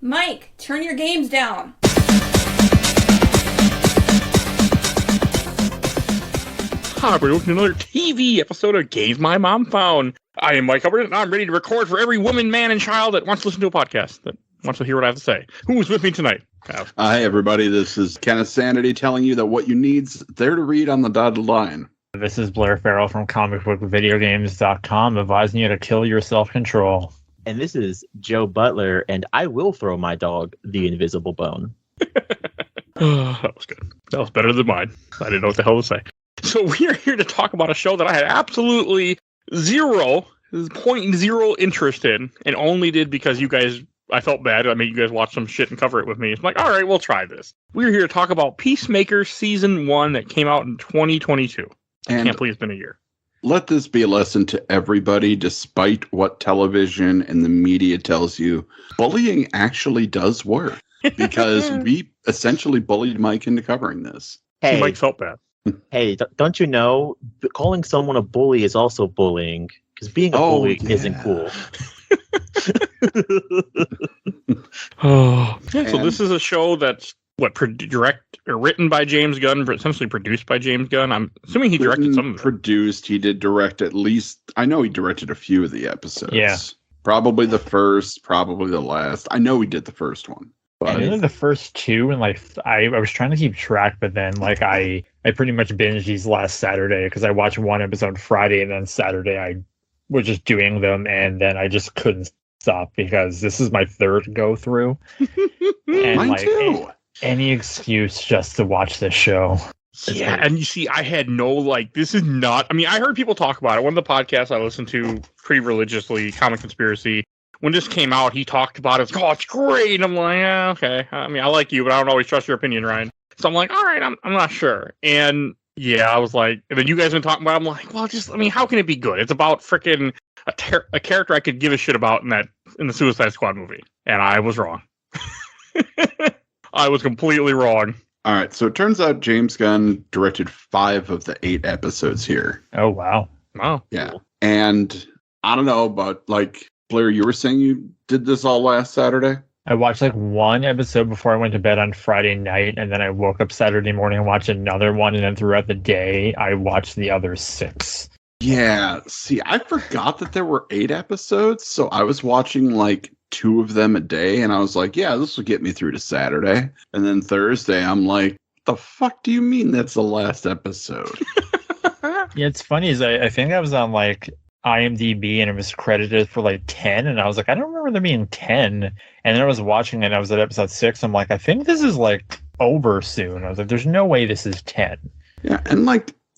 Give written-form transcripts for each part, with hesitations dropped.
Mike, turn your games down. Hi, we're looking at another TV episode of Games My Mom Found. I am Mike Albertin, and I'm ready to record for every woman, man, and child that wants to listen to a podcast, that wants to hear what I have to say. Who's with me tonight? Hi, everybody. This is Kenneth Sanity telling you that what you need's there to read on the dotted line. This is Blair Farrell from comicbookvideogames.com advising you to kill your self-control. And this is Joe Butler, and I will throw my dog the invisible bone. Oh, that was good. That was better than mine. I didn't know what the hell to say. So we are here to talk about a show that I had absolutely zero interest in, and only did because you guys, I felt bad. I made you guys watch some shit and cover it with me. It's like, all right, we'll try this. We're here to talk about Peacemaker Season 1 that came out in 2022. I can't believe it's been a year. Let this be a lesson to everybody, despite what television and the media tells you. Bullying actually does work, because we essentially bullied Mike into covering this. Hey, Mike felt bad. Hey, don't you know, calling someone a bully is also bullying, because being a bully isn't cool. So this is a show that's written by James Gunn, but essentially produced by James Gunn. I'm assuming he directed some of it. Produced, he did direct at least, I know he directed a few of the episodes. Yeah. Probably the first, probably the last. I know he did the first one. I did the first two, and I was trying to keep track, but then I pretty much binged these last Saturday, because I watched one episode Friday, and then Saturday I was just doing them, and then I just couldn't stop, because this is my third go through. And Mine too. Any excuse just to watch this show. Yeah, and you see, I had this is not, I mean, I heard people talk about it. One of the podcasts I listened to pretty religiously, Comic Conspiracy, when this came out, he talked about it. Oh, it's great. And I'm like, yeah, okay. I mean, I like you, but I don't always trust your opinion, Ryan. So I'm like, all right, I'm not sure. And yeah, I was like, and then you guys have been talking about it. I'm like, well, how can it be good? It's about freaking a character I could give a shit about in the Suicide Squad movie. And I was wrong. I was completely wrong. All right, so it turns out James Gunn directed 5 of the 8 episodes here. Oh, wow. Wow. Yeah. And I don't know, but Blair, you were saying you did this all last Saturday? I watched one episode before I went to bed on Friday night, and then I woke up Saturday morning and watched another one, and then throughout the day, I watched the other 6. Yeah. See, I forgot that there were 8 episodes, so I was watching 2 of them a day, and I was like, yeah, this will get me through to Saturday. And then Thursday, I'm like, the fuck do you mean that's the last episode? Yeah, it's funny, is I think I was on IMDb, and it was credited for 10, and I was like, I don't remember there being 10. And then I was watching it, and I was at episode 6. I'm like, I think this is over soon. I was like, there's no way this is 10. Yeah, and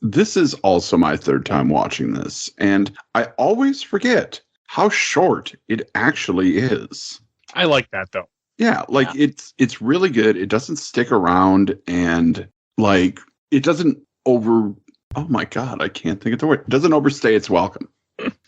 this is also my third time watching this, and I always forget how short it actually is. I like that, though. Yeah, it's really good. It doesn't stick around, and it doesn't oh my god, I can't think of the word. It doesn't overstay its welcome.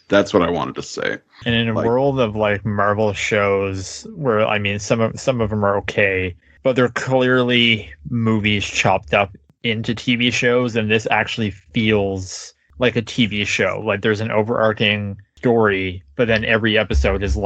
That's what I wanted to say. And in a world of Marvel shows where, I mean, some of them are okay, but they're clearly movies chopped up into TV shows, and this actually feels like a TV show. There's an overarching story, but then every episode is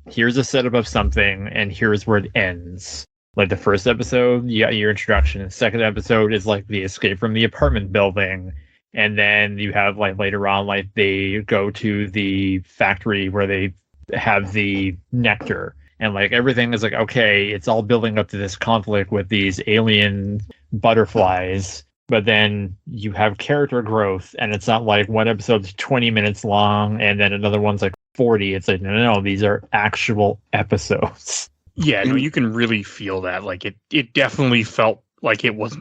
here's a setup of something, and here's where it ends. The first episode, you got your introduction. The second episode is the escape from the apartment building. And then you have later on, they go to the factory where they have the nectar, and everything is okay, it's all building up to this conflict with these alien butterflies. But then you have character growth, and it's not one episode's 20 minutes long and then another one's 40. It's no, these are actual episodes. Yeah, no, you can really feel that. It definitely felt like it was,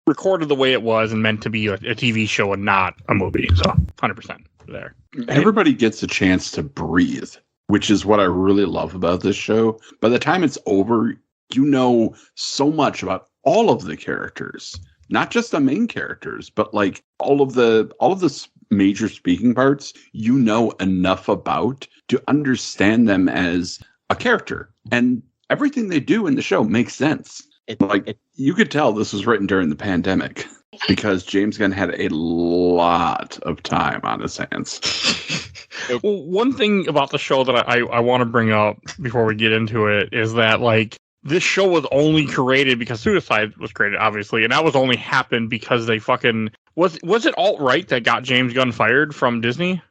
recorded the way it was and meant to be a TV show and not a movie. So 100% there. Everybody gets a chance to breathe, which is what I really love about this show. By the time it's over, you know so much about all of the characters, not just the main characters, but all of the major speaking parts. You know enough about to understand them as a character, and everything they do in the show makes sense. You could tell this was written during the pandemic. because James Gunn had a lot of time on his hands. Well, one thing about the show that I want to bring up before we get into it is that, like, this show was only created because Suicide was created, obviously, and that was only happened because they fucking... Was it alt-right that got James Gunn fired from Disney?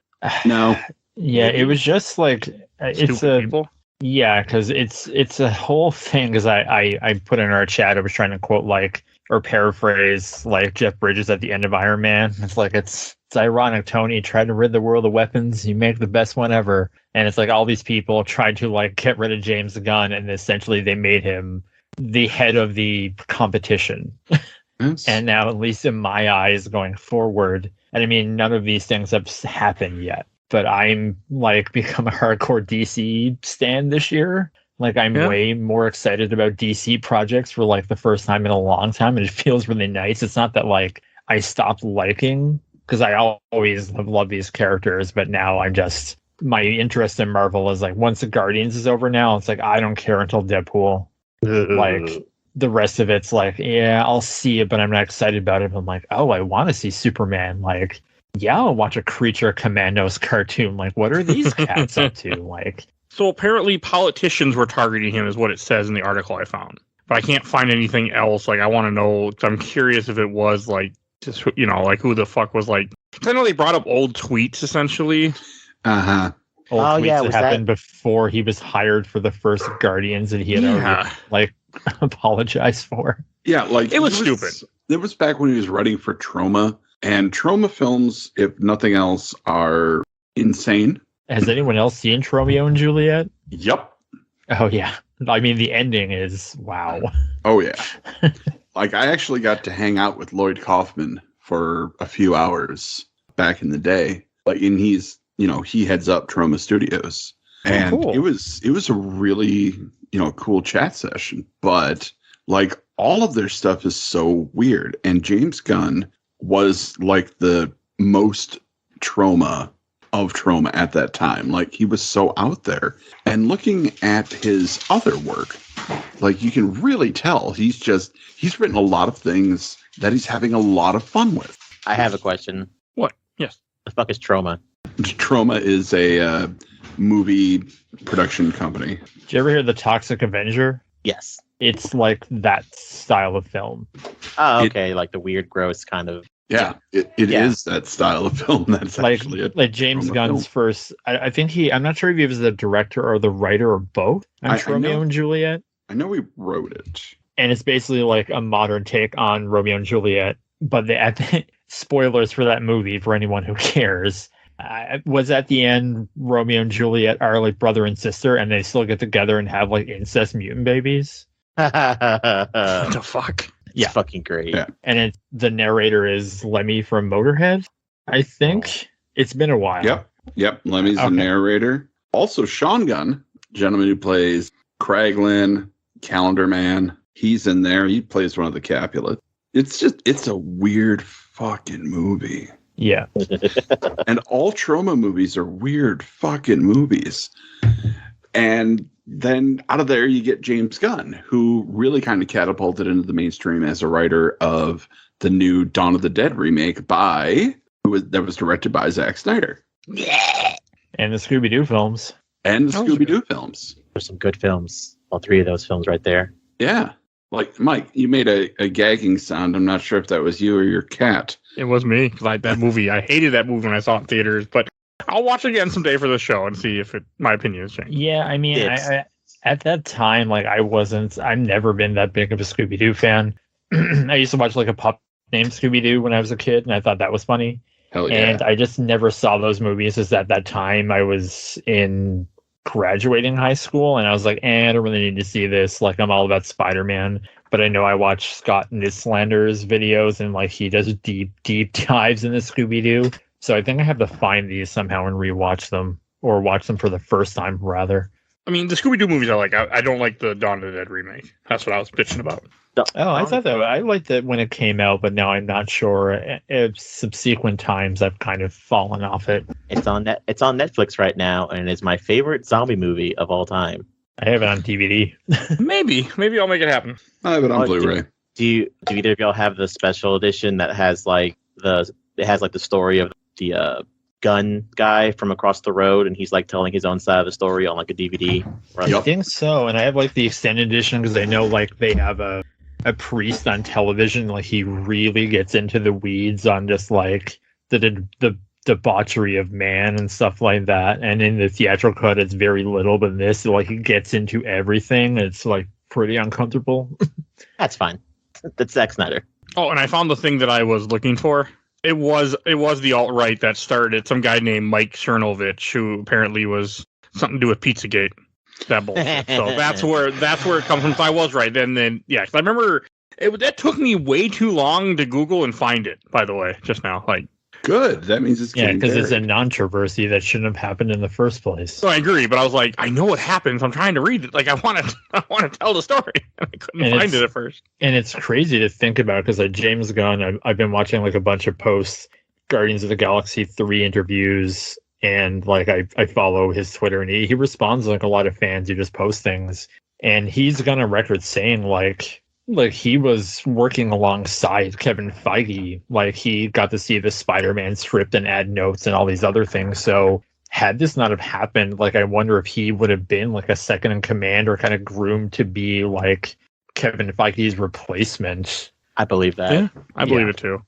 No. Yeah, it was just like... It's Stupid a... people? Yeah, because it's a whole thing, because I put in our chat, I was trying to quote, like, or paraphrase, like, Jeff Bridges at the end of Iron Man. It's like, it's ironic, Tony tried to rid the world of weapons, you make the best one ever. And it's like all these people tried to, like, get rid of James Gunn, and essentially they made him the head of the competition. Yes. And now, at least in my eyes, going forward, and I mean, none of these things have happened yet, but I'm, like, become a hardcore DC stan this year. Like, I'm way more excited about DC projects for, like, the first time in a long time, and it feels really nice. It's not that, like, I stopped liking, because I always have loved these characters, but now I'm just... My interest in Marvel is, like, once the Guardians is over now, it's like, I don't care until Deadpool. Like, the rest of it's like, yeah, I'll see it, but I'm not excited about it. But I'm like, oh, I want to see Superman. Like, yeah, I'll watch a Creature Commandos cartoon. Like, what are these cats up to? Like... So apparently politicians were targeting him is what it says in the article I found. But I can't find anything else. Like, I want to know, I'm curious if it was, like, just, you know, like, who the fuck was, like... 'Cause I know they brought up old tweets, essentially. Uh-huh. Old tweets yeah, that was happened that... before he was hired for the first Guardians, and he had already, like, apologized for. Yeah, like... It was stupid. It was back when he was writing for Troma. And Troma films, if nothing else, are insane. Has anyone else seen Romeo and Juliet? Yep. Oh, yeah. I mean, the ending is, wow. Oh, yeah. Like, I actually got to hang out with Lloyd Kaufman for a few hours back in the day. Like, and he's, you know, he heads up Troma Studios. And cool. it was a really, you know, cool chat session. But, like, all of their stuff is so weird. And James Gunn was, like, the most Troma of Troma at that time. Like, he was so out there. And looking at his other work, like, you can really tell he's written a lot of things that he's having a lot of fun with. I have a question. What? Yes. The fuck is Troma? Troma is a movie production company. Did you ever hear The Toxic Avenger? Yes. It's like that style of film. Oh, okay. Like the weird, gross kind of... Yeah, it is that style of film. That's like, actually it. Like James Gunn's first. I think I'm not sure if he was the director or the writer or both on Romeo and Juliet. I know he wrote it. And it's basically like a modern take on Romeo and Juliet. But spoilers for that movie for anyone who cares. Was at the end, Romeo and Juliet are like brother and sister, and they still get together and have like incest mutant babies. What the fuck? It's fucking great. Yeah. And the narrator is Lemmy from Motorhead, I think. It's been a while. Yep. Lemmy's the narrator. Also, Sean Gunn, gentleman who plays Kraglin, Calendar Man. He's in there. He plays one of the Capulets. It's a weird fucking movie. Yeah. And all Troma movies are weird fucking movies. And then out of there, you get James Gunn, who really kind of catapulted into the mainstream as a writer of the new Dawn of the Dead remake that was directed by Zack Snyder. And the Scooby-Doo films. And the Scooby-Doo films. There's some good films. All three of those films right there. Yeah. Like, Mike, you made a gagging sound. I'm not sure if that was you or your cat. It was me. Like, that movie. I hated that movie when I saw it in theaters, but I'll watch it again someday for the show and see if my opinion has changed. Yeah, I mean, I at that time, like, I've never been that big of a Scooby-Doo fan. I used to watch like a pup named Scooby-Doo when I was a kid, and I thought that was funny. Hell yeah. And I just never saw those movies, as at that time I was in graduating high school, and I was like, I don't really need to see this. Like, I'm all about Spider-Man. But I know I watch Scott Nislander's videos, and like he does deep dives into Scooby-Doo. So I think I have to find these somehow and rewatch them, or watch them for the first time, rather. I mean, the Scooby-Doo movies I like. I don't like the Dawn of the Dead remake. That's what I was bitching about. Oh, I thought that I liked it when it came out, but now I'm not sure. At subsequent times, I've kind of fallen off it. It's on Netflix right now, and it's my favorite zombie movie of all time. I have it on DVD. Maybe I'll make it happen. I have it on Blu-ray. Do either of y'all have the special edition that has like the story of the gun guy from across the road, and he's like telling his own side of the story on like a DVD? I think so, and I have like the extended edition because I know like they have a priest on television, like he really gets into the weeds on just like the debauchery of man and stuff like that. And in the theatrical cut, it's very little, but in this, like, it gets into everything. It's like pretty uncomfortable. That's fine. That's Zack Snyder. Oh, and I found the thing that I was looking for. It was the alt-right that started, some guy named Mike Chernovich, who apparently was something to do with Pizzagate. That bullshit. So that's where it comes from. So I was right. Then yeah, 'cause I remember that took me way too long to Google and find it. By the way, just now, like. Good. That means it's because it's a controversy that shouldn't have happened in the first place. So I agree, but I was like, I know what happens. I'm trying to read it. Like I want to tell the story. I couldn't find it at first. And it's crazy to think about because like James Gunn, I've been watching like a bunch of posts, Guardians of the Galaxy 3 interviews, and like I follow his Twitter, and he responds like a lot of fans who just post things, and he's gone on record saying like he was working alongside Kevin Feige. Like he got to see the Spider-Man script and add notes and all these other things. So had this not have happened, like I wonder if he would have been like a second in command or kind of groomed to be like Kevin Feige's replacement. I believe that. Yeah, I believe it too.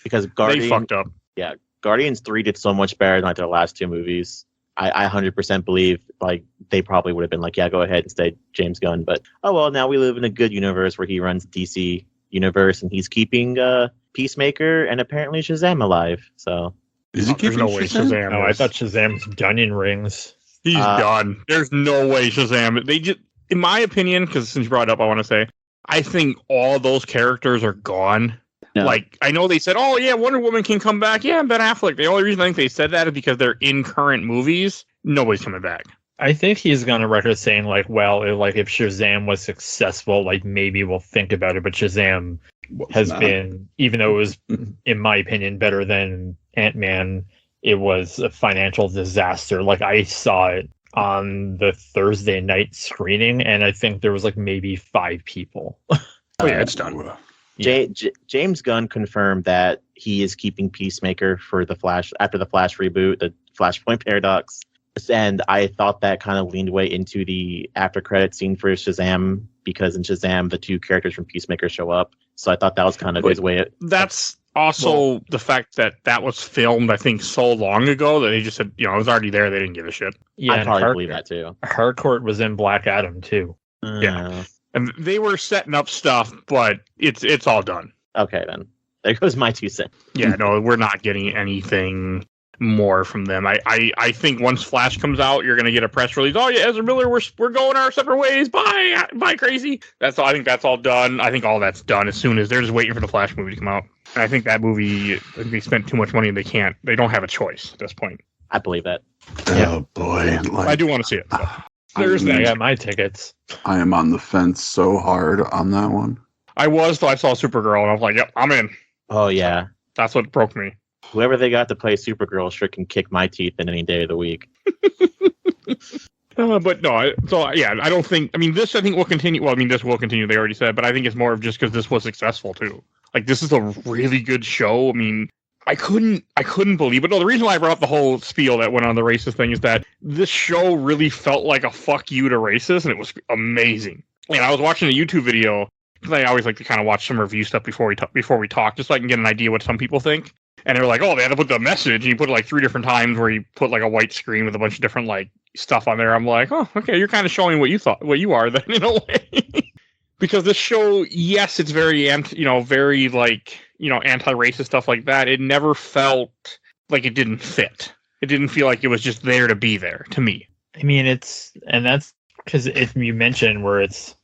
Because they fucked up. Yeah, Guardians 3 did so much better than like their last two movies. I 100% believe like they probably would have been like, yeah, go ahead and stay James Gunn. But oh well, now we live in a good universe where he runs DC universe and he's keeping Peacemaker and apparently Shazam alive. So is he keeping no way Shazam? No, I thought Shazam was done in rings. He's done. There's no way Shazam. They just, in my opinion, because since you brought it up, I want to say I think all those characters are gone. No. Like, I know they said, oh, yeah, Wonder Woman can come back. Yeah, Ben Affleck. The only reason I think they said that is because they're in current movies. Nobody's coming back. I think he's gone on record saying, like, well, if Shazam was successful, like, maybe we'll think about it. But Shazam has been, even though it was, in my opinion, better than Ant-Man, it was a financial disaster. Like, I saw it on the Thursday night screening, and I think there was, like, maybe 5 people. Oh, yeah, it's done. James Gunn confirmed that he is keeping Peacemaker for the Flash after the Flash reboot, the Flashpoint Paradox, and I thought that kind of leaned way into the after credit scene for Shazam because in Shazam the 2 characters from Peacemaker show up, so I thought that was kind of his way. That's also the fact that was filmed, I think, so long ago that they just said, it was already there. They didn't give a shit. Yeah, I probably believe that too. Harcourt was in Black Adam too. Yeah. And they were setting up stuff, but it's all done. Okay, then. There goes my 2 cents. Yeah, no, we're not getting anything more from them. I think once Flash comes out, you're going to get a press release. Oh, yeah, Ezra Miller, we're going our separate ways. Bye, crazy. I think that's all done. I think all that's done as soon as they're just waiting for the Flash movie to come out. And I think that movie, they spent too much money and they don't have a choice at this point. I believe that. Oh, boy. I do want to see it. So. I got my tickets. I am on the fence so hard on that one. I was, till I saw Supergirl, and I was like, yep, I'm in. Oh, yeah. That's what broke me. Whoever they got to play Supergirl sure can kick my teeth in any day of the week. But no, I don't think, this I think will continue. Well, this will continue, they already said, but I think it's more of just because this was successful, too. Like, this is a really good show. I couldn't believe it. No, the reason why I brought up the whole spiel that went on the racist thing is that this show really felt like a fuck you to racists, and it was amazing. And I was watching a YouTube video, because I always like to kind of watch some review stuff before we talk, just so I can get an idea what some people think. And they were like, oh, they had to put the message, and you put it like 3 different times where you put like a white screen with a bunch of different like stuff on there. I'm like, oh, okay, you're kind of showing what you are then in a way. Because this show, yes, it's very anti-racist stuff like that. It never felt like it didn't fit. It didn't feel like it was just there to be there to me. That's because if you mention where it's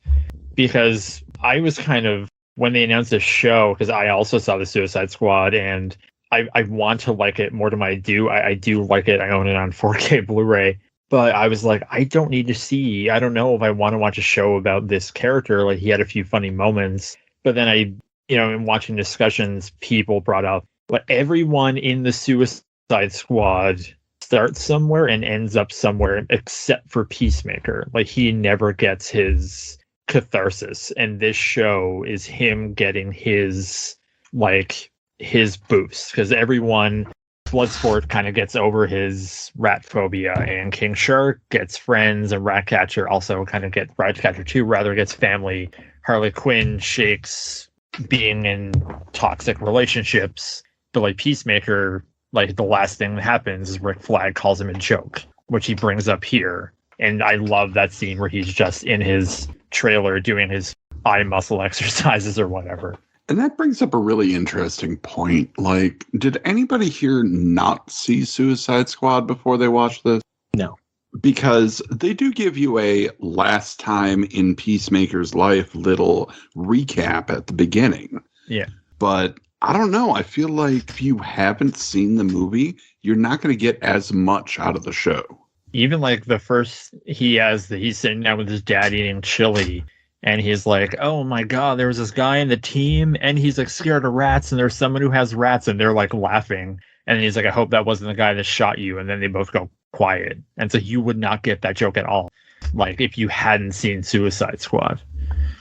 because I was kind of, when they announced the show, because I also saw the Suicide Squad and I want to like it more than I do. I do like it. I own it on 4K Blu-ray. But I was like, I don't need to see. I don't know if I want to watch a show about this character. Like, he had a few funny moments. But then in watching discussions, people brought up, but everyone in the Suicide Squad starts somewhere and ends up somewhere except for Peacemaker. Like, he never gets his catharsis, and this show is him getting his boost, because everyone, Bloodsport kind of gets over his rat phobia, and King Shark gets friends, and Ratcatcher also kind of Ratcatcher 2 rather gets family. Harley Quinn shakes being in toxic relationships, but like Peacemaker, like the last thing that happens is Rick Flag calls him a joke, which he brings up here. And I love that scene where he's just in his trailer doing his eye muscle exercises or whatever. And that brings up a really interesting point. Like, did anybody here not see Suicide Squad before they watched this? No. Because they do give you a last time in Peacemaker's life little recap at the beginning. Yeah. But I don't know. I feel like if you haven't seen the movie, you're not going to get as much out of the show. Even like the first, he's sitting down with his dad eating chili, and he's like, oh my God, there was this guy in the team, and he's like scared of rats, and there's someone who has rats, and they're like laughing. And he's like, I hope that wasn't the guy that shot you. And then they both go quiet. And so you would not get that joke at all, like if you hadn't seen Suicide Squad.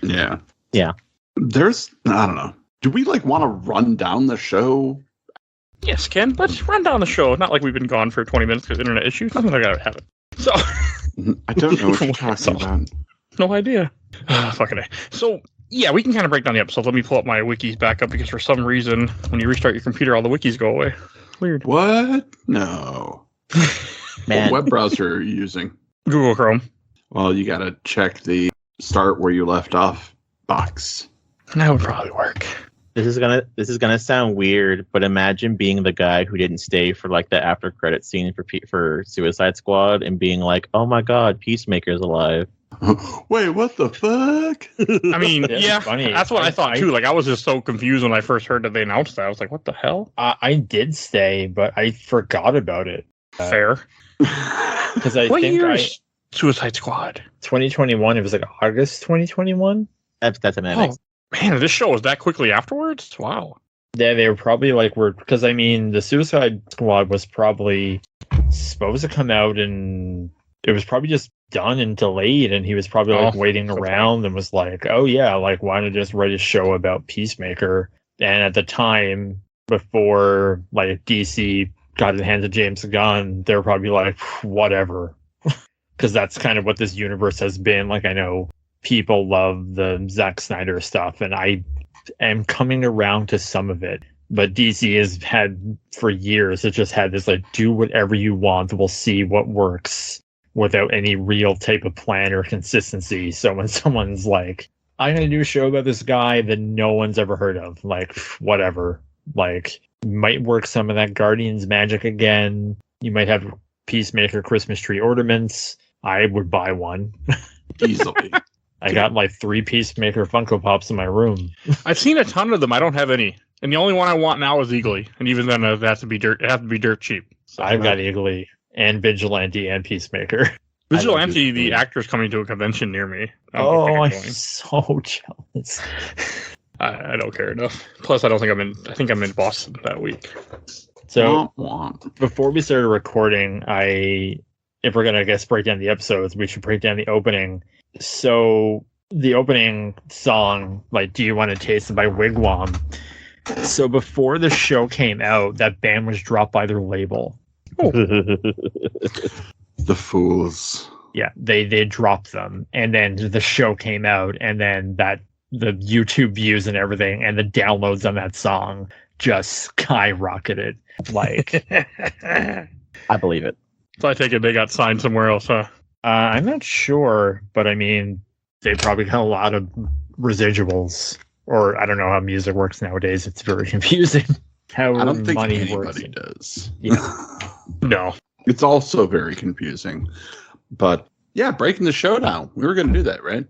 Yeah. Yeah. I don't know. Do we like want to run down the show? Yes, Ken, let's run down the show. Not like we've been gone for 20 minutes because of internet issues. Nothing like that happened. So, I don't know what you're talking about. No idea. Fucking A. So, yeah, we can kind of break down the episode. Let me pull up my wikis back up because for some reason, when you restart your computer, all the wikis go away. Weird. What? No. Man. What web browser are you using? Google Chrome. Well, you got to check the start where you left off box. That would probably work. This is gonna sound weird, but imagine being the guy who didn't stay for like the after credit scene for Suicide Squad and being like, "Oh my God, Peacemaker's alive." Wait, what the fuck? I mean, yeah, funny. that's what I thought too. Like, I was just so confused when I first heard that they announced that. I was like, what the hell? I did stay, but I forgot about it. Fair. Because I What think year is Suicide Squad? 2021, it was like August 2021. That's amazing. Oh, man, this show was that quickly afterwards? Wow. Yeah, they were probably like, because I mean, the Suicide Squad was probably supposed to come out, and it was probably just done and delayed, and he was probably like waiting around and was like, oh yeah, like why not just write a show about Peacemaker? And at the time, before like DC got in the hands of James Gunn, they were probably like, whatever. Because that's kind of what this universe has been. Like, I know people love the Zack Snyder stuff, and I am coming around to some of it. But DC has had, for years, it just had this, like, do whatever you want, we'll see what works, without any real type of plan or consistency. So when someone's like, I'm going to do a show about this guy that no one's ever heard of, like, whatever. Like, might work some of that Guardians magic again. You might have Peacemaker Christmas tree ornaments. I would buy one. Easily. I got like 3 Peacemaker Funko Pops in my room. I've seen a ton of them. I don't have any. And the only one I want now is Eagly. And even then, it has to be dirt cheap. So, I've got Eagly and Vigilante and Peacemaker. Vigilante, the actor's coming to a convention near me. I'm so jealous. I don't care enough. Plus, I think I'm in Boston that week. So before we started recording, if we're going to, I guess, break down the episodes, we should break down the opening. So the opening song, like, Do You Want to Taste It by Wigwam. So before the show came out, that band was dropped by their label. Oh. The fools. Yeah, they dropped them. And then the show came out, and then the YouTube views and everything and the downloads on that song just skyrocketed. Like, I believe it. So I take it they got signed somewhere else, huh? I'm not sure, but I mean, they probably got a lot of residuals. Or I don't know how music works nowadays. It's very confusing. How I don't think money anybody works. does. Yeah. No. It's also very confusing. But yeah, breaking the show down. We were going to do that, right?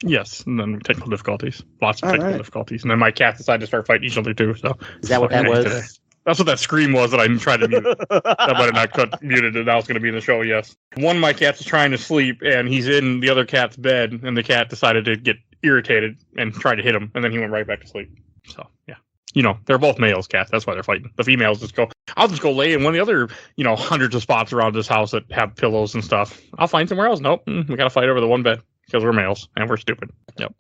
Yes, and then technical difficulties. Lots of All technical right. difficulties. And then my cat decided to start fighting each other too. So Is that what that Fucking was? today. That's what that scream was that I tried to mute. That might have not got muted, and now it's going to be in the show, yes. One of my cats is trying to sleep, and he's in the other cat's bed, and the cat decided to get irritated and tried to hit him, and then he went right back to sleep. So, yeah. You know, they're both males cats. That's why they're fighting. The females just go, I'll just go lay in one of the other, hundreds of spots around this house that have pillows and stuff. I'll find somewhere else. Nope. We got to fight over the one bed. because we're males and we're stupid. Yep.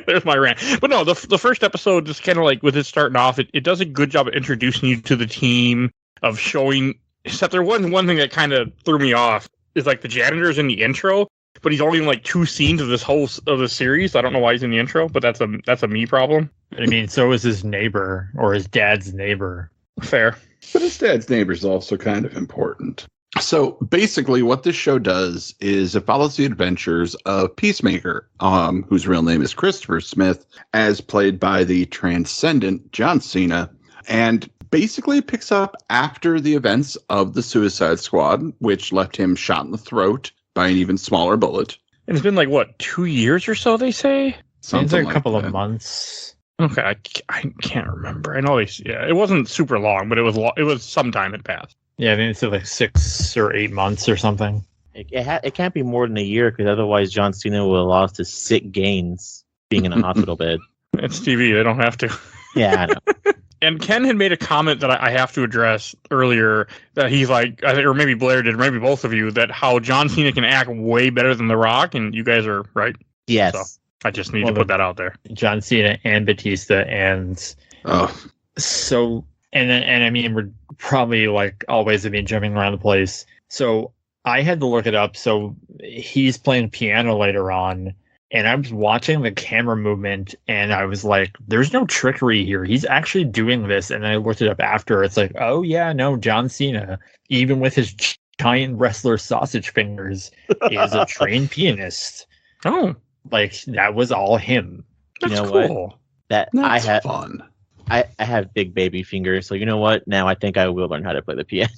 There's my rant. But no, the first episode, just kind of like with it starting off, it does a good job of introducing you to the team, of showing, except there was one thing that kind of threw me off, is like the janitor's in the intro, but he's only in like 2 scenes of this series. I don't know why he's in the intro, but that's a me problem. I mean, so is his neighbor, or his dad's neighbor. Fair. But his dad's neighbor is also kind of important. So basically what this show does is it follows the adventures of Peacemaker, whose real name is Christopher Smith, as played by the transcendent John Cena, and basically picks up after the events of the Suicide Squad, which left him shot in the throat by an even smaller bullet. And it's been like, what, 2 years or so, they say? Seems like a couple of months. Okay, I can't remember. I know it wasn't super long, but it was some time had passed. Yeah, I think it's like 6 or 8 months or something. It can't be more than a year, because otherwise John Cena will have lost his sick gains being in a hospital bed. It's TV. They don't have to. Yeah, I know. And Ken had made a comment that I have to address earlier, that he's like, or maybe Blair did, or maybe both of you, that how John Cena can act way better than The Rock, and you guys are right. Yes. So I just need to put that out there. John Cena and Batista, and so, and I mean, we're probably like always, I mean, jumping around the place. So I had to look it up. So he's playing piano later on, and I was watching the camera movement, and I was like, there's no trickery here. He's actually doing this. And I looked it up after. It's like, oh, yeah, no, John Cena, even with his giant wrestler sausage fingers, is a trained pianist. Oh. Like, that was all him. That's you know cool. What? That's fun. I have big baby fingers, so you know what? Now I think I will learn how to play the piano.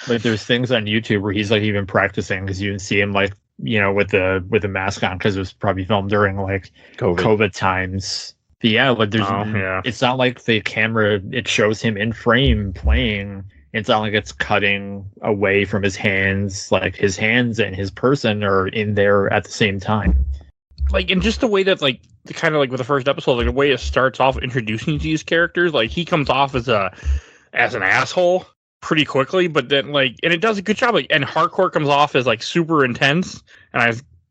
Like, there's things on YouTube where he's like even practicing, because you can see him like, you know, with the mask on, because it was probably filmed during like COVID times. But yeah, like it's not like the camera, it shows him in frame playing. It's not like it's cutting away from his hands. Like, his hands and his person are in there at the same time. Like, and just the way that, like, kind of like with the first episode, like the way it starts off introducing you to these characters, like he comes off as an asshole pretty quickly, but then like, and it does a good job. Like, and Hardcore comes off as like super intense,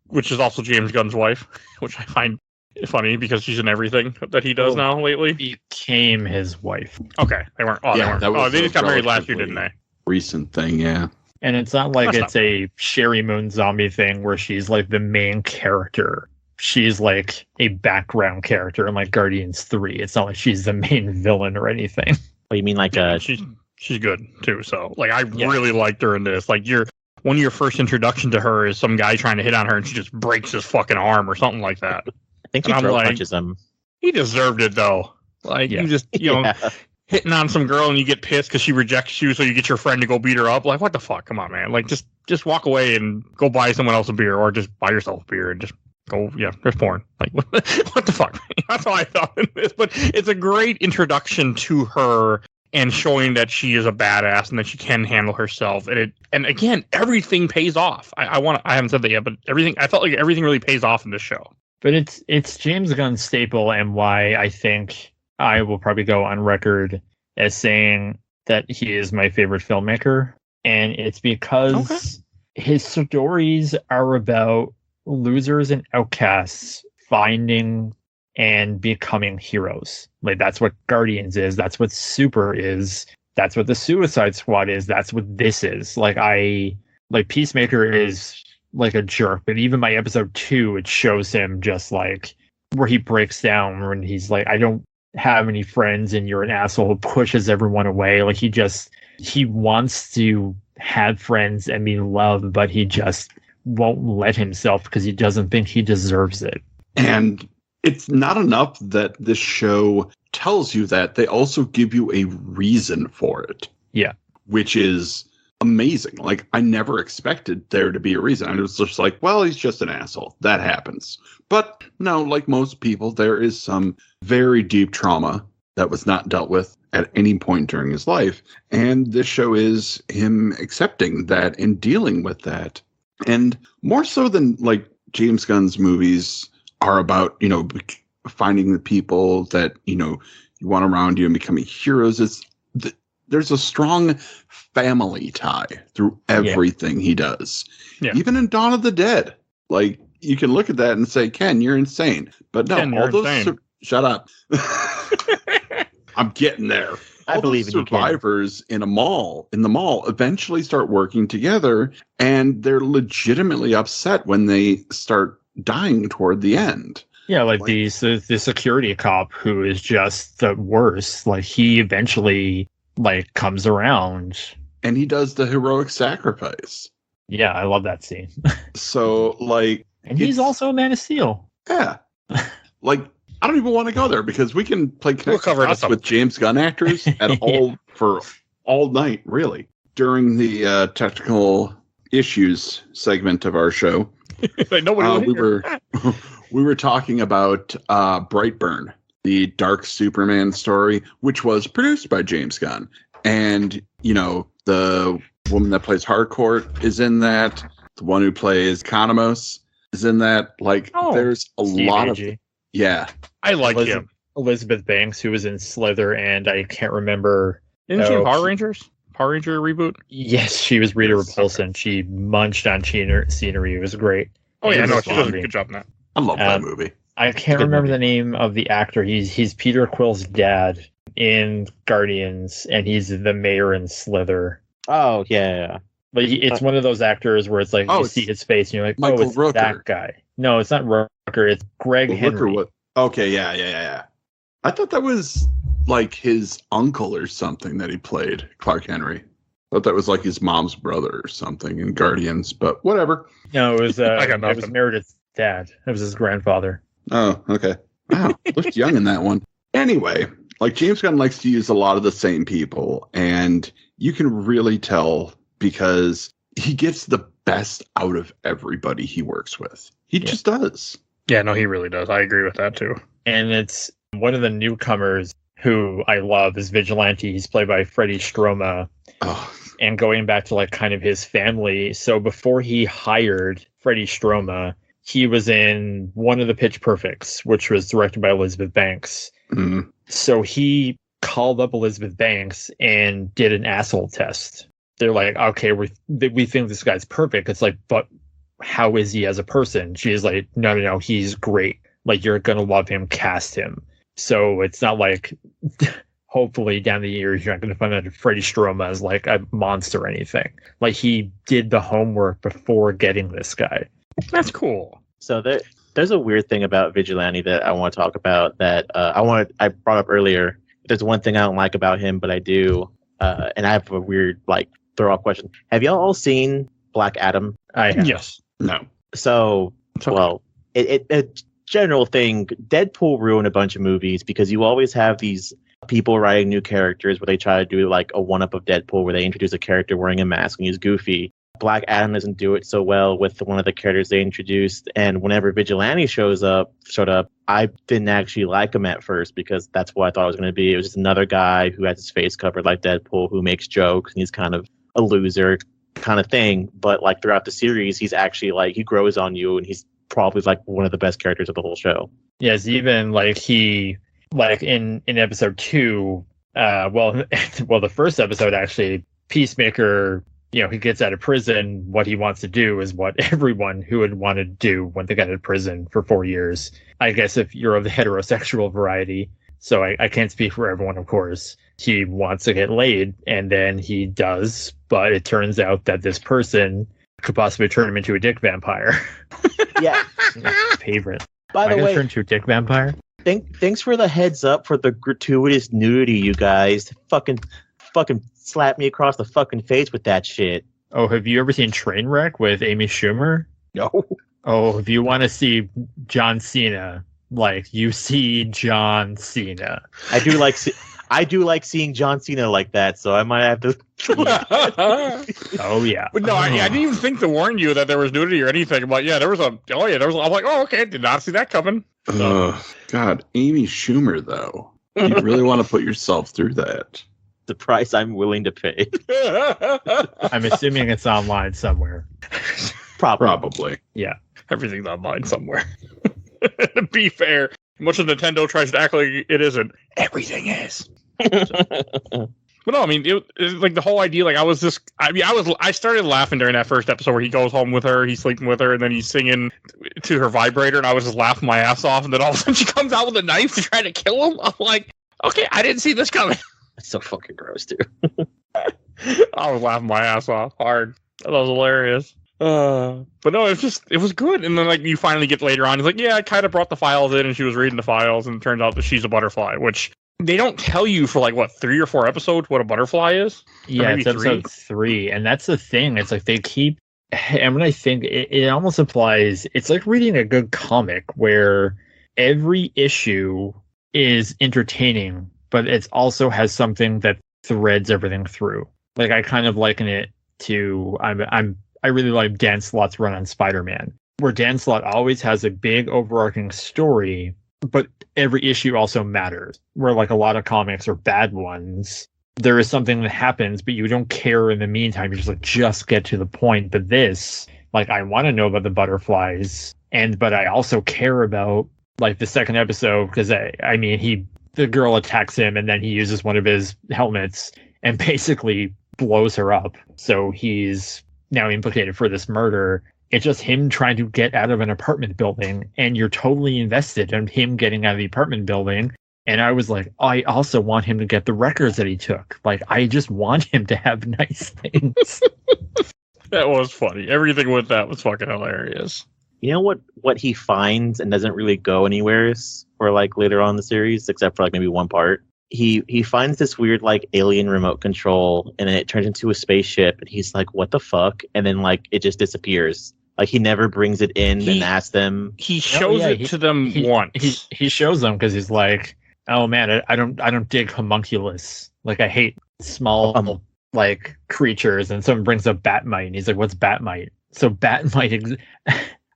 which is also James Gunn's wife, which I find funny because she's in everything that he does now lately. Became his wife. Okay, they weren't. Oh, Yeah, they weren't. They just got married last year, didn't they? Recent thing, yeah. And it's not like it's a Sherry Moon Zombie thing where she's like the main character. She's like a background character in like Guardians 3. It's not like she's the main villain or anything. Oh, you mean like she's good too. So like I really liked her in this. Like one of your first introduction to her is some guy trying to hit on her and she just breaks his fucking arm or something like that. I think he punches him. He deserved it though. Like you just know hitting on some girl and you get pissed because she rejects you, so you get your friend to go beat her up. Like, what the fuck? Come on, man. Like just walk away and go buy someone else a beer, or just buy yourself a beer and just go. Yeah, there's porn. Like what the fuck? That's how I thought in this. But it's a great introduction to her and showing that she is a badass and that she can handle herself. And again, everything pays off. I haven't said that yet, but I felt like everything really pays off in this show. But it's James Gunn's staple, and why I think I will probably go on record as saying that he is my favorite filmmaker. And it's because his stories are about losers and outcasts finding and becoming heroes. Like, that's what Guardians is. That's what Super is. That's what the Suicide Squad is. That's what this is. Like Peacemaker is like a jerk, but even by episode 2, it shows him just like where he breaks down when he's like, I don't have any friends and you're an asshole who pushes everyone away. Like he wants to have friends and be loved, but he just won't let himself because he doesn't think he deserves it. And it's not enough that this show tells you that, they also give you a reason for it. Yeah. Which is amazing. Like, I never expected there to be a reason. I was just like, well, he's just an asshole. That happens. But no, like most people, there is some very deep trauma that was not dealt with at any point during his life. And this show is him accepting that and dealing with that. And more so than like James Gunn's movies are about, finding the people that, you want around you and becoming heroes. There's a strong family tie through everything he does. Yeah. Even in Dawn of the Dead, like you can look at that and say, Ken, you're insane. But no, Ken, all you're those insane. shut up. I'm getting there. I All believe those in you, Ken. survivors in the mall eventually start working together, and they're legitimately upset when they start dying toward the end. Yeah, like the security cop who is just the worst. Like he eventually like comes around. And he does the heroic sacrifice. Yeah, I love that scene. So like, And he's it's- also a Man of Steel. yeah, like I don't even want to go there because we can play We'll Connect cover it Dots up. with James Gunn actors at all night, really. During the technical issues segment of our show, Like, nobody will we hear. were we were talking about Brightburn, the Dark Superman story, which was produced by James Gunn, and the woman that plays Harcourt is in that. The one who plays Economos is in that. Like, Oh, there's a Steve lot of Agee. yeah. I like Elizabeth, him. Elizabeth Banks, who was in Slither, and I can't remember. Isn't she in Oh, Power she- Rangers? Power Ranger reboot? Yes, she was Rita Yes, Repulsion. She munched on scenery. It was great. Oh yeah, And no, she does a Blondie. good job in that. I love that Um, movie. I can't good remember movie. the name of the actor. He's Peter Quill's dad in Guardians, and he's the mayor in Slither. Oh yeah. But it's one of those actors where it's like Oh, you it's see his face and you're like, Michael oh, it's Rooker. that guy. No, it's not Rooker. It's Greg Well, Henry. Okay, yeah. I thought that was like his uncle or something that he played, Clark Henry. I thought that was like his mom's brother or something in Guardians, but whatever. No, it was I got it was nothing. Meredith's dad. It was his grandfather. Oh, okay. Wow, looked young in that one. Anyway, like James Gunn likes to use a lot of the same people, and you can really tell because he gets the best out of everybody he works with. He just does. Yeah, no, he really does. I agree with that too. And it's one of the newcomers who I love is Vigilante. He's played by Freddie Stroma. Oh, And going back to like kind of his family. So before he hired Freddie Stroma, he was in one of the Pitch Perfects, which was directed by Elizabeth Banks. mm, So he called up Elizabeth Banks and did an asshole test. They're like, okay, we think this guy's perfect. It's like, but how is he as a person? She's like, no, he's great. Like, you're going to love him, cast him. So it's not like, hopefully down the years, you're not going to find out Freddie Stroma as like a monster or anything. Like, he did the homework before getting this guy. That's cool. So there's a weird thing about Vigilante that I want to talk about that I brought up earlier. There's one thing I don't like about him, but I do. And I have a weird like throw off question. Have y'all all seen Black Adam? I have. Yes. no. So, It's okay. well, a general thing, Deadpool ruined a bunch of movies because you always have these people writing new characters where they try to do like a one-up of Deadpool where they introduce a character wearing a mask and he's goofy. Black Adam doesn't do it so well with one of the characters they introduced, and whenever Vigilante showed up, I didn't actually like him at first because that's what I thought it was going to be. It was just another guy who has his face covered like Deadpool who makes jokes and he's kind of a loser kind of thing. But like throughout the series, he's actually like he grows on you, and he's probably like one of the best characters of the whole show. Yes, even like he, like in episode 2, well, the first episode actually, Peacemaker, he gets out of prison. What he wants to do is what everyone who would want to do when they got out of prison for 4 years. I guess if you're of the heterosexual variety, so I can't speak for everyone, of course. He wants to get laid, and then he does, but it turns out that this person could possibly turn him into a dick vampire. Yeah. Favorite. By Am I the gonna way, turn into a dick vampire? thanks for the heads up for the gratuitous nudity, you guys. Fucking slap me across the fucking face with that shit. Oh, have you ever seen Trainwreck with Amy Schumer? No. Oh, if you want to see John Cena, like you see John Cena. I do like seeing John Cena like that, so I might have to. Oh yeah. But no, I didn't even think to warn you that there was nudity or anything. But yeah, there was I'm like, oh, okay, did not see that coming. God, Amy Schumer, though. You really want to put yourself through that? The price I'm willing to pay. I'm assuming it's online somewhere. Probably. Everything's online somewhere. To be fair, much as Nintendo tries to act like it isn't, everything is. But no, I mean, it like the whole idea. Like, I started laughing during that first episode where he goes home with her, he's sleeping with her, and then he's singing to her vibrator, and I was just laughing my ass off. And then all of a sudden, she comes out with a knife to try to kill him. I'm like, okay, I didn't see this coming. It's so fucking gross, too. I was laughing my ass off hard. That was hilarious. But no, it was good. And then like you finally get later on, he's like, yeah, I kind of brought the files in, and she was reading the files, and it turns out that she's a butterfly, which they don't tell you for like what 3 or 4 episodes what a butterfly is. Yeah, it's episode 3, and that's the thing. It's like they keep, and when I think it almost implies it's like reading a good comic where every issue is entertaining, but it also has something that threads everything through. Like I kind of liken it to I really like Dan Slott's run on Spider-Man, where Dan Slott always has a big overarching story, but every issue also matters. Where like a lot of comics are bad ones, there is something that happens, but you don't care in the meantime. You just get to the point. But this, like, I want to know about the butterflies, but I also care about like the second episode because the girl attacks him and then he uses one of his helmets and basically blows her up. So he's now implicated for this murder. It's just him trying to get out of an apartment building, and you're totally invested in him getting out of the apartment building. And I was like, I also want him to get the records that he took. Like, I just want him to have nice things. That was funny. Everything with that was fucking hilarious. You know what he finds and doesn't really go anywhere for like later on in the series, except for like maybe one part. He finds this weird like alien remote control, and then it turns into a spaceship, and he's like, what the fuck? And then like it just disappears. Like he never brings it in and asks them. He shows it to them once. He shows them because he's like, oh man, I don't dig homunculus. Like I hate small like creatures. And someone brings up Batmite, and he's like, what's Batmite? So Batmite.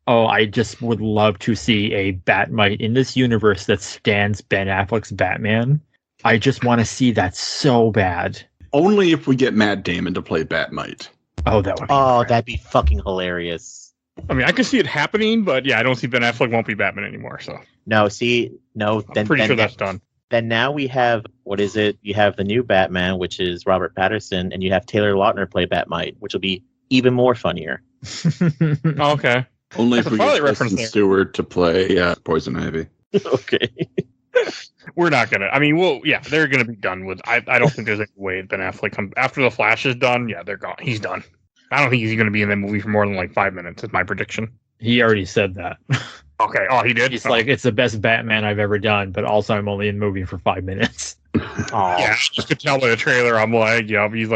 Oh, I just would love to see a Batmite in this universe that stands Ben Affleck's Batman. I just want to see that so bad. Only if we get Matt Damon to play Batmite. Oh, that would be that'd be fucking hilarious. I mean, I can see it happening, but yeah, I don't see Ben Affleck won't be Batman anymore. So No. I'm pretty sure that's done. Then now we have, what is it? You have the new Batman, which is Robert Pattinson, and you have Taylor Lautner play Batmite, which will be even more funnier. Okay. Only That's if we a get reference Kristen there. Stewart to play Poison Ivy. Okay. We're not gonna. I mean, they're gonna be done with. I don't think there's any way Ben Affleck comes after the Flash is done. Yeah, they're gone. He's done. I don't think he's gonna be in that movie for more than like 5 minutes. Is my prediction. He already said that. Okay. Oh, he did. He's like, it's the best Batman I've ever done, but also I'm only in the movie for 5 minutes. Oh, Yeah, I just could tell by the trailer. I'm like, yeah, he's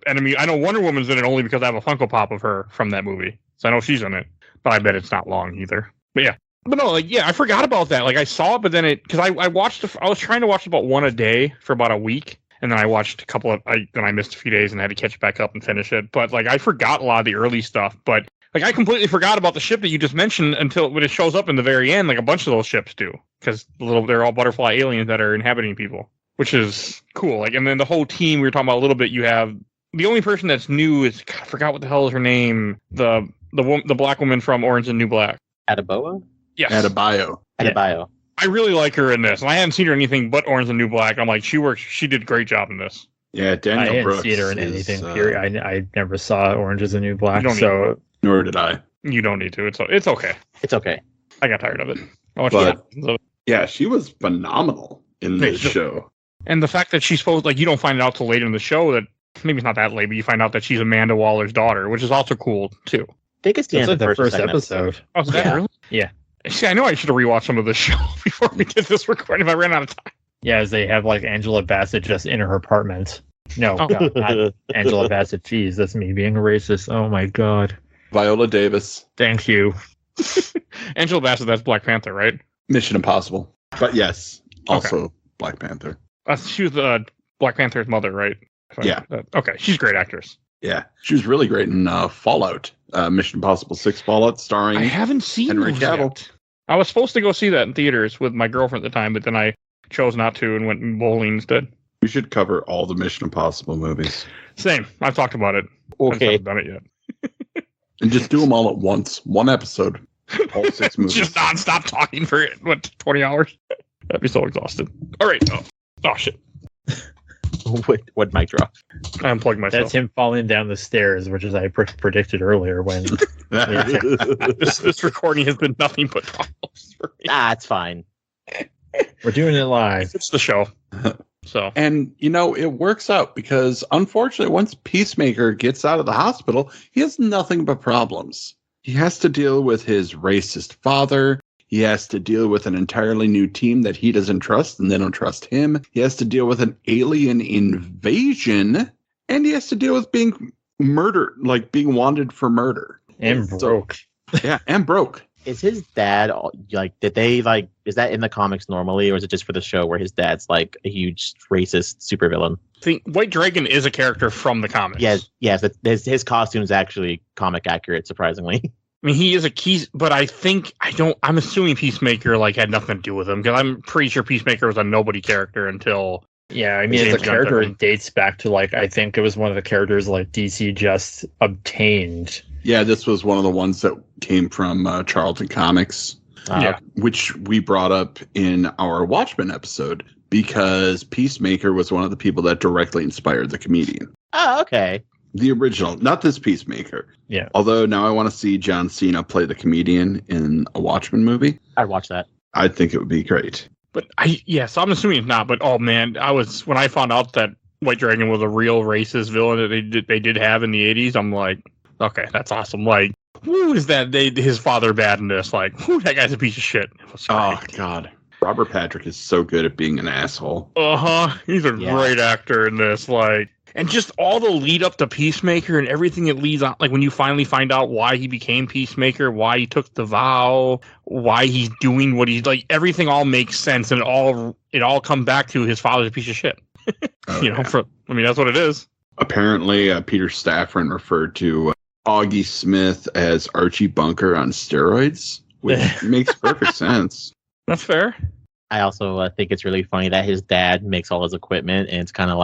enemy. I know Wonder Woman's in it only because I have a Funko Pop of her from that movie, so I know she's in it. But I bet it's not long either. But yeah. But no, like, yeah, I forgot about that. Like, I saw it, but then because I was trying to watch about one a day for about a week, and then I watched a couple of, then I missed a few days and had to catch back up and finish it. But like, I forgot a lot of the early stuff. But like, I completely forgot about the ship that you just mentioned until when it shows up in the very end. Like, a bunch of those ships do, because they're all butterfly aliens that are inhabiting people, which is cool. Like, and then the whole team we were talking about a little bit. You have the only person that's new is I forgot what the hell is her name. The black woman from Orange and New Black. Adebayo? Yes. Adebayo. Adebayo. I really like her in this. And I haven't seen her in anything but Orange and New Black. I'm like, she did a great job in this. Yeah, Daniel I didn't Brooks see her in is, anything. Period. I never saw Orange is the New Black. You don't So Nor did I. You don't need to. It's okay. It's okay. I got tired of it. I watched But- it. Yeah, she was phenomenal in this show. And the fact that she's supposed, like, you don't find it out till later in the show that maybe it's not that late, but you find out that she's Amanda Waller's daughter, which is also cool too. I think it's the that's end like of the the first second episode. Oh, is that Yeah. really? Yeah. See, I know I should have rewatched some of this show before we did this recording if I ran out of time. Yeah, as they have like Angela Bassett just in her apartment. No, Oh. God, not Angela Bassett. Jeez, that's me being a racist. Oh my God. Viola Davis, Thank you. Angela Bassett, that's Black Panther, right? Mission Impossible. But yes, also Black Panther. She was Black Panther's mother, right? Yeah. Okay, she's a great actress. Yeah, she was really great in Fallout. Mission Impossible 6 Fallout, starring I haven't seen Henry those Cavill. yet. I was supposed to go see that in theaters with my girlfriend at the time, but then I chose not to and went bowling instead. We should cover all the Mission Impossible movies. Same. I've talked about it. I just Okay. haven't done it yet. And just do them all at once. One episode. All 6 movies. Just nonstop talking for 20 hours. That'd be so exhausted. All right. Oh shit. What mic drop? I unplugged myself. That's him falling down the stairs, which is I predicted earlier when. This recording has been nothing but problems for me. It's fine. We're doing it live. It's the show. So And, it works out because, unfortunately, once Peacemaker gets out of the hospital, he has nothing but problems. He has to deal with his racist father. He has to deal with an entirely new team that he doesn't trust and they don't trust him. He has to deal with an alien invasion. And he has to deal with being murdered, like being wanted for murder. And broke. Yeah, and broke. Is his dad is that in the comics normally, or is it just for the show where his dad's like a huge racist supervillain? I think White Dragon is a character from the comics. Yes. His costume is actually comic accurate, surprisingly. I mean, he is a key, but I'm assuming Peacemaker had nothing to do with him because I'm pretty sure Peacemaker was a nobody character until. Yeah, I mean, it's a character that dates back to I think it was one of the characters DC just obtained. Yeah, this was one of the ones that came from Charlton Comics, which we brought up in our Watchmen episode because Peacemaker was one of the people that directly inspired the comedian. Oh, okay. The original, not this Peacemaker. Yeah. Although now I want to see John Cena play the comedian in a Watchmen movie. I'd watch that. I think it would be great. But so I'm assuming it's not. But oh man, when I found out that White Dragon was a real racist villain that they did have in the 80s, I'm like, okay, that's awesome. Who is that? His father bad in this? Who, that guy's a piece of shit. Oh God, Robert Patrick is so good at being an asshole. He's a great actor in this. And just all the lead up to Peacemaker and everything it leads on, when you finally find out why he became Peacemaker, why he took the vow, why he's doing what he's everything all makes sense, and it all comes back to his father's a piece of shit. That's what it is. Apparently, Peter Safran referred to Augie Smith as Archie Bunker on steroids, which makes perfect sense. That's fair. I also think it's really funny that his dad makes all his equipment, and it's kind of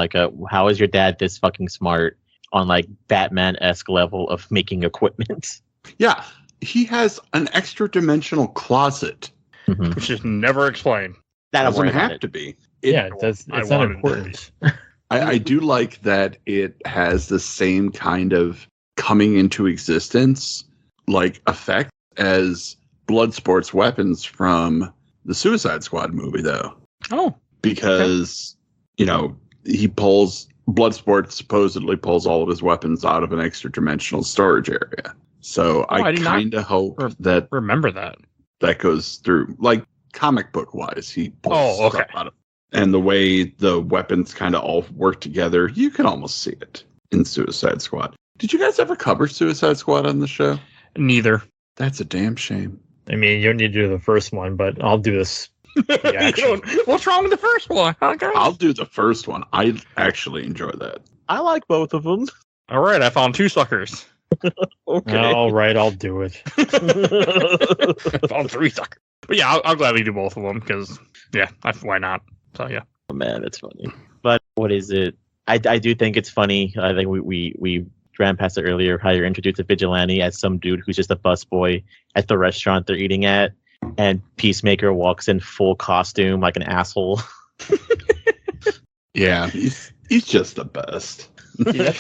how is your dad this fucking smart on Batman-esque level of making equipment? Yeah, he has an extra dimensional closet, which is never explained. That doesn't have to be. It's not important. I do like that it has the same kind of coming into existence effect as Bloodsport's weapons from the Suicide Squad movie, though. Oh. Because, Bloodsport supposedly pulls all of his weapons out of an extra dimensional storage area. So I kind of hope that... Remember that. That goes through, comic book wise, he pulls stuff out of it. And the way the weapons kind of all work together, you can almost see it in Suicide Squad. Did you guys ever cover Suicide Squad on the show? Neither. That's a damn shame. I mean, you don't need to do the first one, but I'll do this. What's wrong with the first one? Okay. I'll do the first one. I actually enjoy that. I like both of them. All right, I found two suckers. Okay. All right, I'll do it. I found three suckers. But yeah, I'll gladly do both of them because, why not? So yeah. Oh, man, that's funny. But what is it? I do think it's funny. I think we ran past it earlier, how you're introduced to Vigilante as some dude who's just a busboy at the restaurant they're eating at, and Peacemaker walks in full costume like an asshole. Yeah, he's just the best.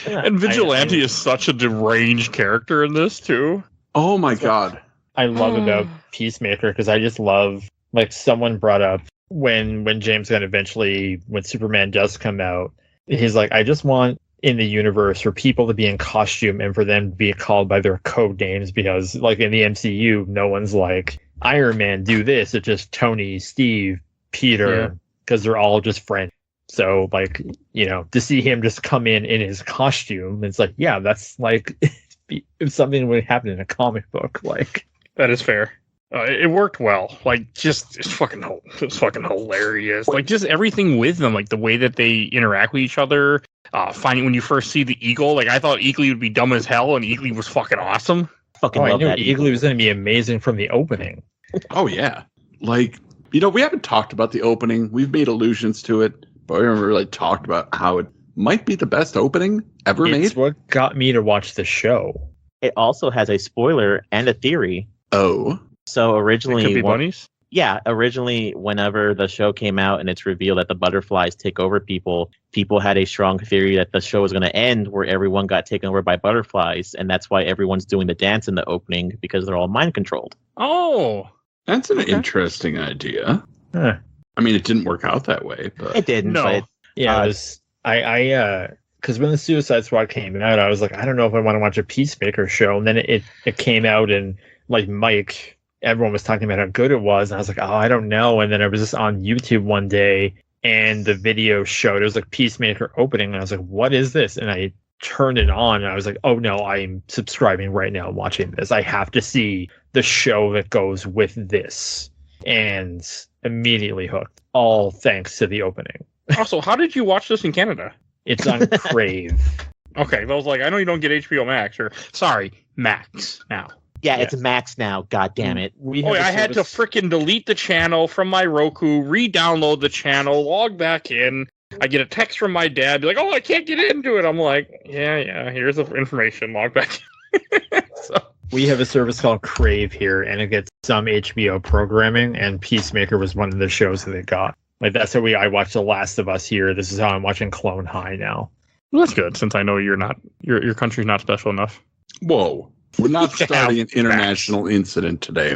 And Vigilante is such a deranged character in this too. Oh my God. I love about Peacemaker because I just love, someone brought up when James Gunn eventually, when Superman does come out, he's like, I just want in the universe for people to be in costume and for them to be called by their code names because in the MCU, no one's like Iron Man, do this. It's just Tony, Steve, Peter, because they're all just friends. So to see him just come in his costume, it's that's if something would happen in a comic book, that is fair. It worked well. It's fucking hilarious. Just everything with them, the way that they interact with each other. Finding when you first see the Eagle, I thought Eagly would be dumb as hell, and Eagly was fucking awesome. I knew Eagly was going to be amazing from the opening. Oh yeah, we haven't talked about the opening. We've made allusions to it, but we haven't really talked about how it might be the best opening ever made. It's what got me to watch the show. It also has a spoiler and a theory. Oh. So originally, it could be bunnies? Yeah, originally, whenever the show came out and it's revealed that the butterflies take over people, people had a strong theory that the show was going to end where everyone got taken over by butterflies, and that's why everyone's doing the dance in the opening, because they're all mind controlled. Oh, That's an Okay. interesting idea. Huh. I mean, it didn't work out that way, but It didn't, No. but Yeah, Uh, it was, because when the Suicide Squad came out, I was like, I don't know if I want to watch a Peacemaker show. And then it came out, and like Mike, everyone was talking about how good it was, and I was like, oh, I don't know. And then I was just on YouTube one day, and the video showed it was like Peacemaker opening, and I was like, what is this? And I turned it on, and I was like, oh no, I'm subscribing right now, watching this. I have to see the show that goes with this, and immediately hooked. All thanks to the opening. also, how did you watch this in Canada? It's on Crave. Okay, I was like, I know you don't get HBO Max, or sorry, Max now. yeah, it's Max now. God damn it! We Oh, have a I had to service- freaking delete the channel from my Roku, re-download the channel, log back in. I get a text from my dad, be like, "Oh, I can't get into it." I'm like, "Yeah, here's the information. Log back." So, We have a service called Crave here, and it gets some HBO programming, and Peacemaker was one of the shows that they got. Like, that's how I watched The Last of Us here. This is how I'm watching Clone High now. well, that's good, since I know you're not your country's not special enough. whoa. We're not Yeah, starting an international incident today.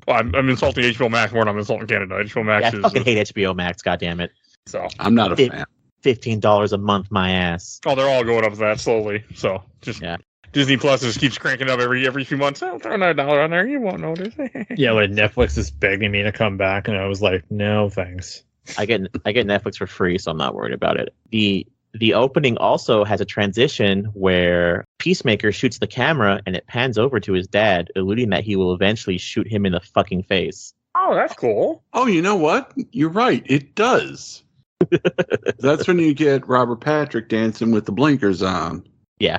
Well, I'm insulting HBO Max more than I'm insulting Canada. HBO Max Yeah, I is fucking hate HBO Max. God damn it! so. I'm not a It- fan. $15 a month, my ass. Oh, they're all going up that slowly. So just Yeah. Disney Plus just keeps cranking up every few months. Oh, throw another $1 on there. You won't notice. Yeah, like Netflix is begging me to come back, and I was like, no, thanks. I get Netflix for free, so I'm not worried about it. The opening also has a transition where Peacemaker shoots the camera and it pans over to his dad, alluding that he will eventually shoot him in the fucking face. Oh, that's cool. Oh, you know what? You're right. It does. That's when you get Robert Patrick dancing with the blinkers on. Yeah.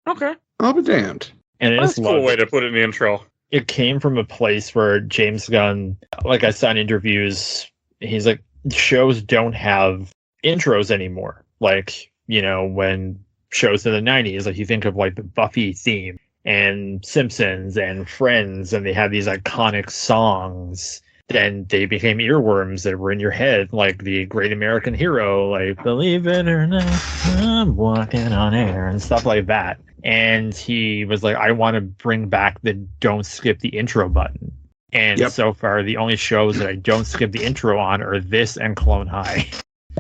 Okay. I'll be damned. And That's it's a cool way to put it in the intro. it came from a place where James Gunn, like I saw in interviews, he's like, shows don't have intros anymore. Like, you know, when shows in the 90s, like you think of like the Buffy theme and Simpsons and Friends, and they have these iconic songs. Then they became earworms that were in your head, like the Great American Hero, like Believe It or Not, I'm walking on air, and stuff like that. And he was like, I want to bring back the don't skip the intro button. And Yep. so far, the only shows that I don't skip the intro on are this and Clone High.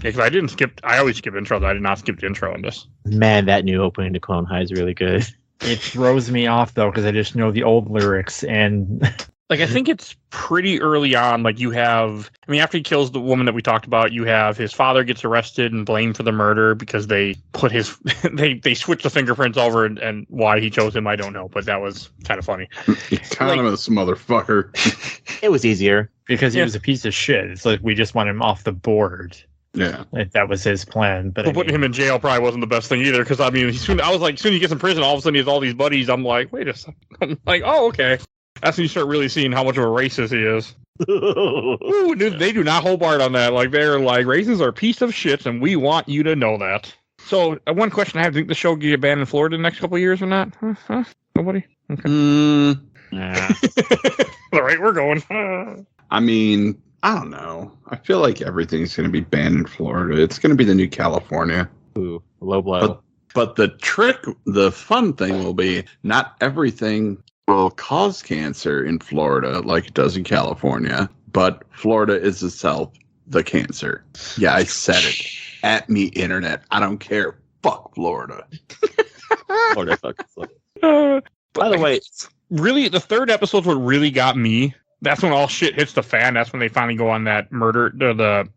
Yeah, 'cause I always skip intros. I did not skip the intro on this. Man, that new opening to Clone High is really good. It throws me off, though, because I just know the old lyrics. And Like, I think it's pretty early on. Like, you have, I mean, after he kills the woman that we talked about, you have his father gets arrested and blamed for the murder because they put his, they switched the fingerprints over, and why he chose him, I don't know, but that was kind of funny. Economist motherfucker. It was easier. because he Yeah. was a piece of shit, it's like we just want him off the board. Yeah. Like, that was his plan. But But putting him in jail probably wasn't the best thing either, because I mean, I was like, as soon as he gets in prison, all of a sudden he has all these buddies. I'm like, wait a second. I'm like, oh, okay. That's when you start really seeing how much of a racist he is. Ooh, dude, they do not hold barred on that. Like, they're like, racists are a piece of shit, and we want you to know that. So, one question I have: do you think the show will get banned in Florida in the next couple of years or not? Huh? Nobody. Okay. Nah. All right, we're going. I mean, I don't know. I feel like everything's going to be banned in Florida. It's going to be the new California. Ooh, low blow. But the fun thing will be not everything will cause cancer in Florida like it does in California, but Florida is itself the cancer. Yeah, I said it. At me, internet. I don't care. Fuck Florida. Florida fucking sucks. By the way- really, the third episode's what really got me. That's when all shit hits the fan. That's when they finally go on that murder.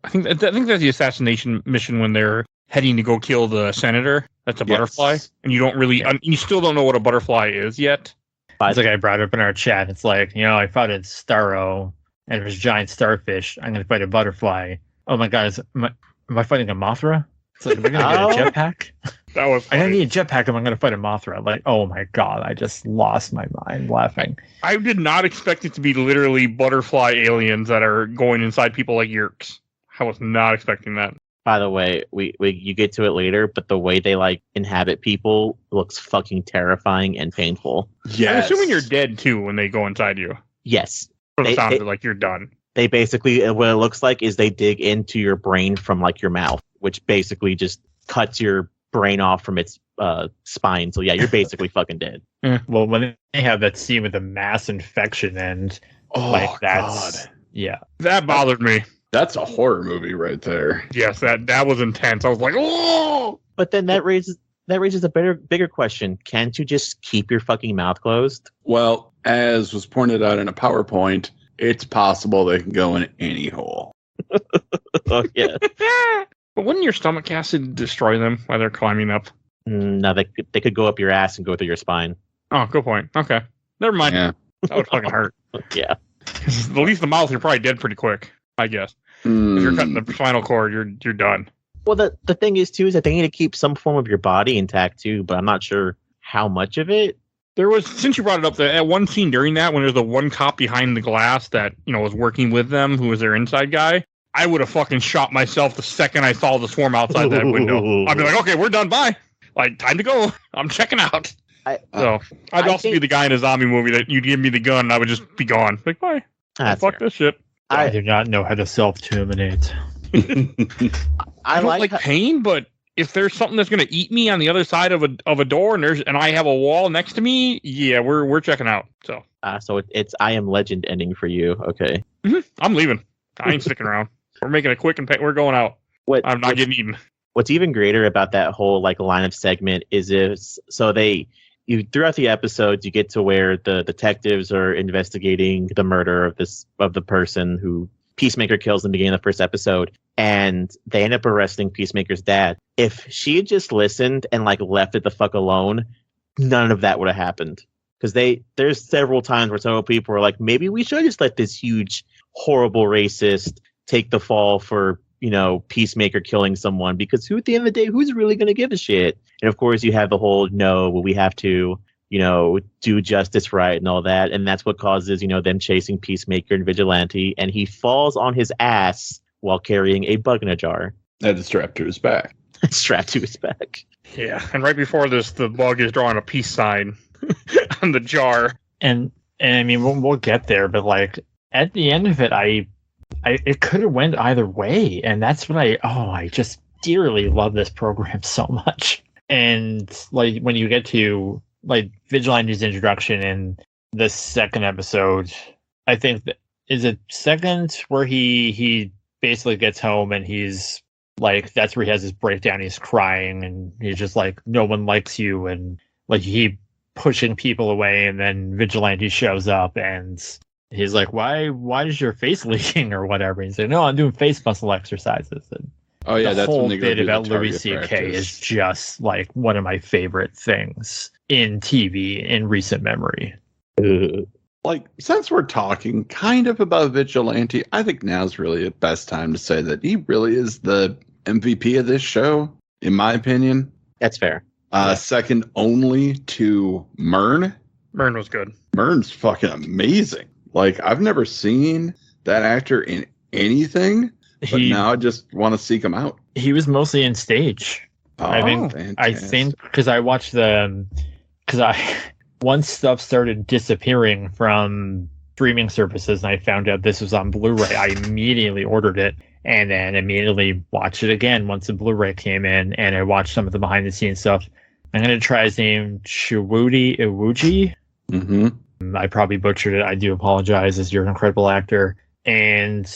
I think that's the assassination mission when they're heading to go kill the senator. That's a Yes. butterfly, and you don't really, you still don't know what a butterfly is yet. it's like I brought it up in our chat. It's like, you know, I fought a Starro, and there's a giant starfish. I'm going to fight a butterfly. Oh my god, am I fighting a Mothra? It's like, am I going to get a jetpack? That was I funny. need a jetpack if I'm going to fight a Mothra. Like, oh my god, I just lost my mind laughing. I did not expect it to be literally butterfly aliens that are going inside people like Yerks. I was not expecting that. By the way, you get to it later, but the way they like inhabit people looks fucking terrifying and painful. Yes. I'm assuming you're dead too when they go inside you. Yes. From the They- sound of they- it, like you're done. They basically, what it looks like is they dig into your brain from like your mouth, which basically just cuts your brain off from its spine. So yeah, you're basically fucking dead. Well, when they have that scene with the mass infection and Oh, like that's God. yeah. That bothered me. That's a horror movie right there. Yes, that was intense. I was like, oh. But then that raises a bigger question. Can't you just keep your fucking mouth closed? Well, as was pointed out in a PowerPoint, it's possible they can go in any hole. Oh yeah. But wouldn't your stomach acid destroy them while they're climbing up? No, they could go up your ass and go through your spine. Oh, good point. Okay, never mind. Yeah. That would fucking hurt. Yeah. 'Cause at least the mouth, you're probably dead pretty quick. I guess if you're cutting the spinal cord, you're done. Well, the thing is too is that they need to keep some form of your body intact too, but I'm not sure how much of it. There was, since you brought it up, that one scene during that when there's the one cop behind the glass that was working with them, who was their inside guy. I would have fucking shot myself the second I saw the swarm outside that window. I'd be like, okay, we're done. Bye. Like, time to go. I'm checking out. I'd also be the guy in a zombie movie that you'd give me the gun and I would just be gone. Like, bye. That's Fuck fair. this shit. I do not know how to self-terminate. I don't like pain, but if there's something that's going to eat me on the other side of a door and I have a wall next to me, yeah, we're checking out. So it's I Am Legend ending for you. Okay. I'm leaving. I ain't sticking around. We're making it quick and we're going out. I'm not getting eaten. What's even greater about that whole like line of segment is throughout the episodes you get to where the detectives are investigating the murder of the person who Peacemaker kills in the beginning of the first episode, and they end up arresting Peacemaker's dad. If she had just listened and like left it the fuck alone, none of that would have happened. Because there's several times where several people were like, maybe we should just let this huge, horrible racist take the fall for Peacemaker killing someone, because at the end of the day, who's really going to give a shit? And of course, you have the whole we have to, do justice right and all that. And that's what causes, them chasing Peacemaker and Vigilante. And he falls on his ass while carrying a bug in a jar. That is strapped to his back. Strapped to his back. Yeah. And right before this, the bug is drawing a peace sign on the jar. And I mean, we'll get there, but like at the end of it, it could have went either way, and that's what I just dearly love this program so much. And like when you get to like Vigilante's introduction in the second episode, I think is it second where he basically gets home and he's like, that's where he has his breakdown. He's crying and he's just like, no one likes you, and like he pushing people away, and then Vigilante shows up and he's like, why is your face leaking or whatever? And he's like, no, I'm doing face muscle exercises. And Oh yeah, the that's whole when they go bit do the about Louis target C.K. practice. is just like one of my favorite things in TV in recent memory. Like, since we're talking kind of about Vigilante, I think now's really the best time to say that he really is the MVP of this show, in my opinion. That's fair. Second only to Mern. Mern was good. Mern's fucking amazing. Like, I've never seen that actor in anything, but now I just want to seek him out. He was mostly in stage. Oh, I think fantastic. because I watched once stuff started disappearing from streaming services and I found out this was on Blu-ray, I immediately ordered it and then immediately watched it again once the Blu-ray came in, and I watched some of the behind the scenes stuff. I'm going to try his name, Chiwetel Ejiofor. Mm-hmm. I probably butchered it. I do apologize, as you're an incredible actor. And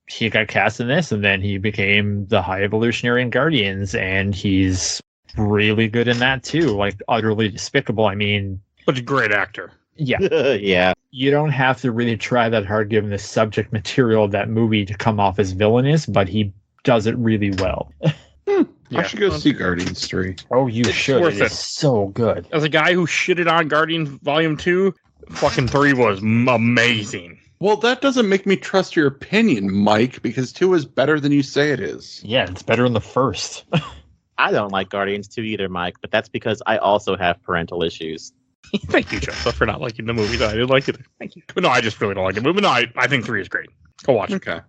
he got cast in this, and then he became the High Evolutionary in Guardians, and he's really good in that too. Like, utterly despicable. I mean, But a great actor. yeah. Yeah. You don't have to really try that hard given the subject material of that movie to come off as villainous, but he does it really well. I should go see Guardians 3. Oh, you It's should. worth It it. is so good. As a guy who shitted on Guardians Volume 2, fucking 3 was amazing. Well, that doesn't make me trust your opinion, Mike, because 2 is better than you say it is. Yeah, it's better than the first. I don't like Guardians 2 either, Mike, but that's because I also have parental issues. Thank you, Joseph, for not liking the movie. I didn't like it. Thank you. But no, I just really don't like the movie. No, I think 3 is great. Go watch it. Okay.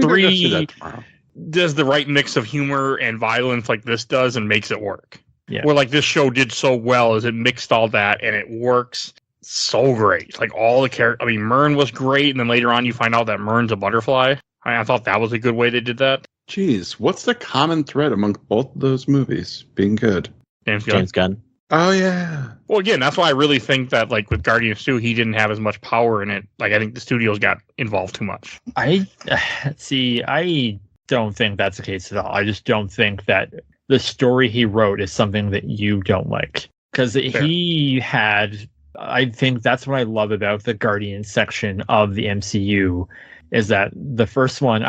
3 I'll see that tomorrow. does the right mix of humor and violence like this does and makes it work. Yeah. Where like this show did so well is it mixed all that and it works. so great. Like all the characters. I mean, Myrn was great, and then later on you find out that Myrn's a butterfly. I thought that was a good way they did that. Jeez, what's the common thread among both of those movies being good? James Gunn. Oh, yeah. Well, again, that's why I really think that, like, with Guardians 2, he didn't have as much power in it. Like, I think the studios got involved too much. I don't think that's the case at all. I just don't think that the story he wrote is something that you don't like. Because he had, I think that's what I love about the Guardians section of the MCU, is that the first one,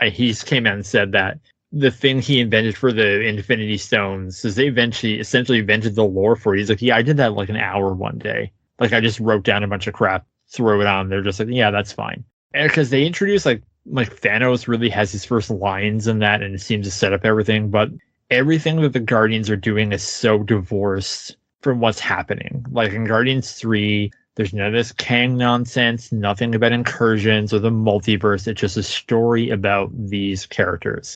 he came out and said that the thing he invented for the Infinity Stones is they essentially invented the lore for it. He's like, yeah, I did that like an hour one day. Like, I just wrote down a bunch of crap, throw it on. They're just like, yeah, that's fine. And because they introduced like Thanos really has his first lines in that, and it seems to set up everything. But everything that the Guardians are doing is so divorced from what's happening. Like in Guardians 3, there's none of this Kang nonsense, nothing about incursions or the multiverse. It's just a story about these characters.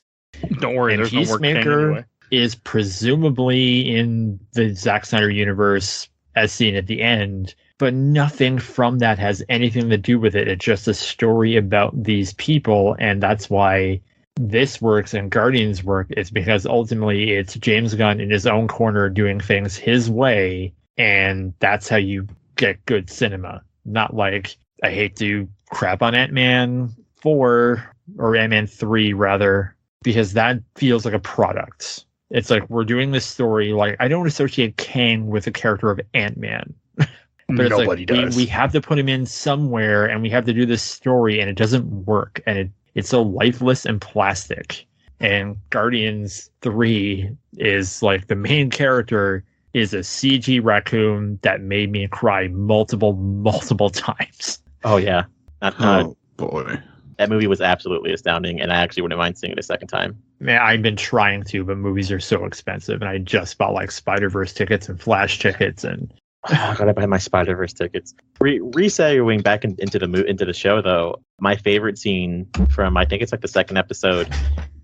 Don't worry, and there's no more Kang Peacemaker anyway. is presumably in the Zack Snyder universe as seen at the end, but nothing from that has anything to do with it. It's just a story about these people, and that's why this works and Guardians work. It's because ultimately it's James Gunn in his own corner doing things his way, and that's how you get good cinema. Not like, I hate to crap on Ant-Man 4 or Ant-Man 3 rather, because that feels like a product. It's like, we're doing this story. Like, I don't associate Kang with the character of Ant-Man. But Nobody it's like, does. we have to put him in somewhere, and we have to do this story, and it doesn't work. And it's so lifeless and plastic. And Guardians 3 is like, the main character is a CG raccoon that made me cry multiple times. Oh yeah, Oh, boy. that movie was absolutely astounding, and I actually wouldn't mind seeing it a second time. Man, I've been trying to, but movies are so expensive, and I just bought like Spider-Verse tickets and Flash tickets, and I gotta buy my Spider-Verse tickets. Re-segueing back into the show though, my favorite scene from, I think it's like the second episode,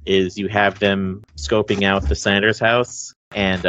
is you have them scoping out the senator's house, and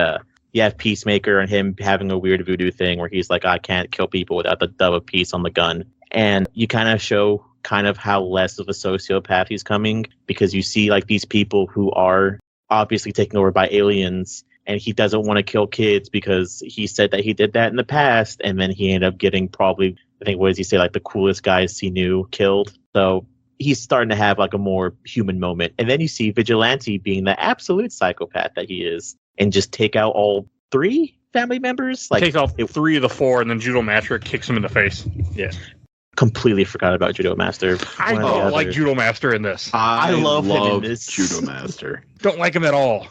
you have Peacemaker and him having a weird voodoo thing where he's like, I can't kill people without the dove of peace on the gun. And you kind of show how less of a sociopath he's coming, because you see like these people who are obviously taken over by aliens, and he doesn't want to kill kids because he said that he did that in the past, and then he ended up getting probably, I think, what does he say, like the coolest guys he knew killed. So he's starting to have like a more human moment. And then you see Vigilante being the absolute psychopath that he is, and just take out all 3 family members. Like, Take out 3 of the 4, and then Judo Master kicks him in the face. yeah. completely forgot about Judo Master. I One or the don't like other. Judo Master in this. I love him in this. Judo Master. Don't like him at all.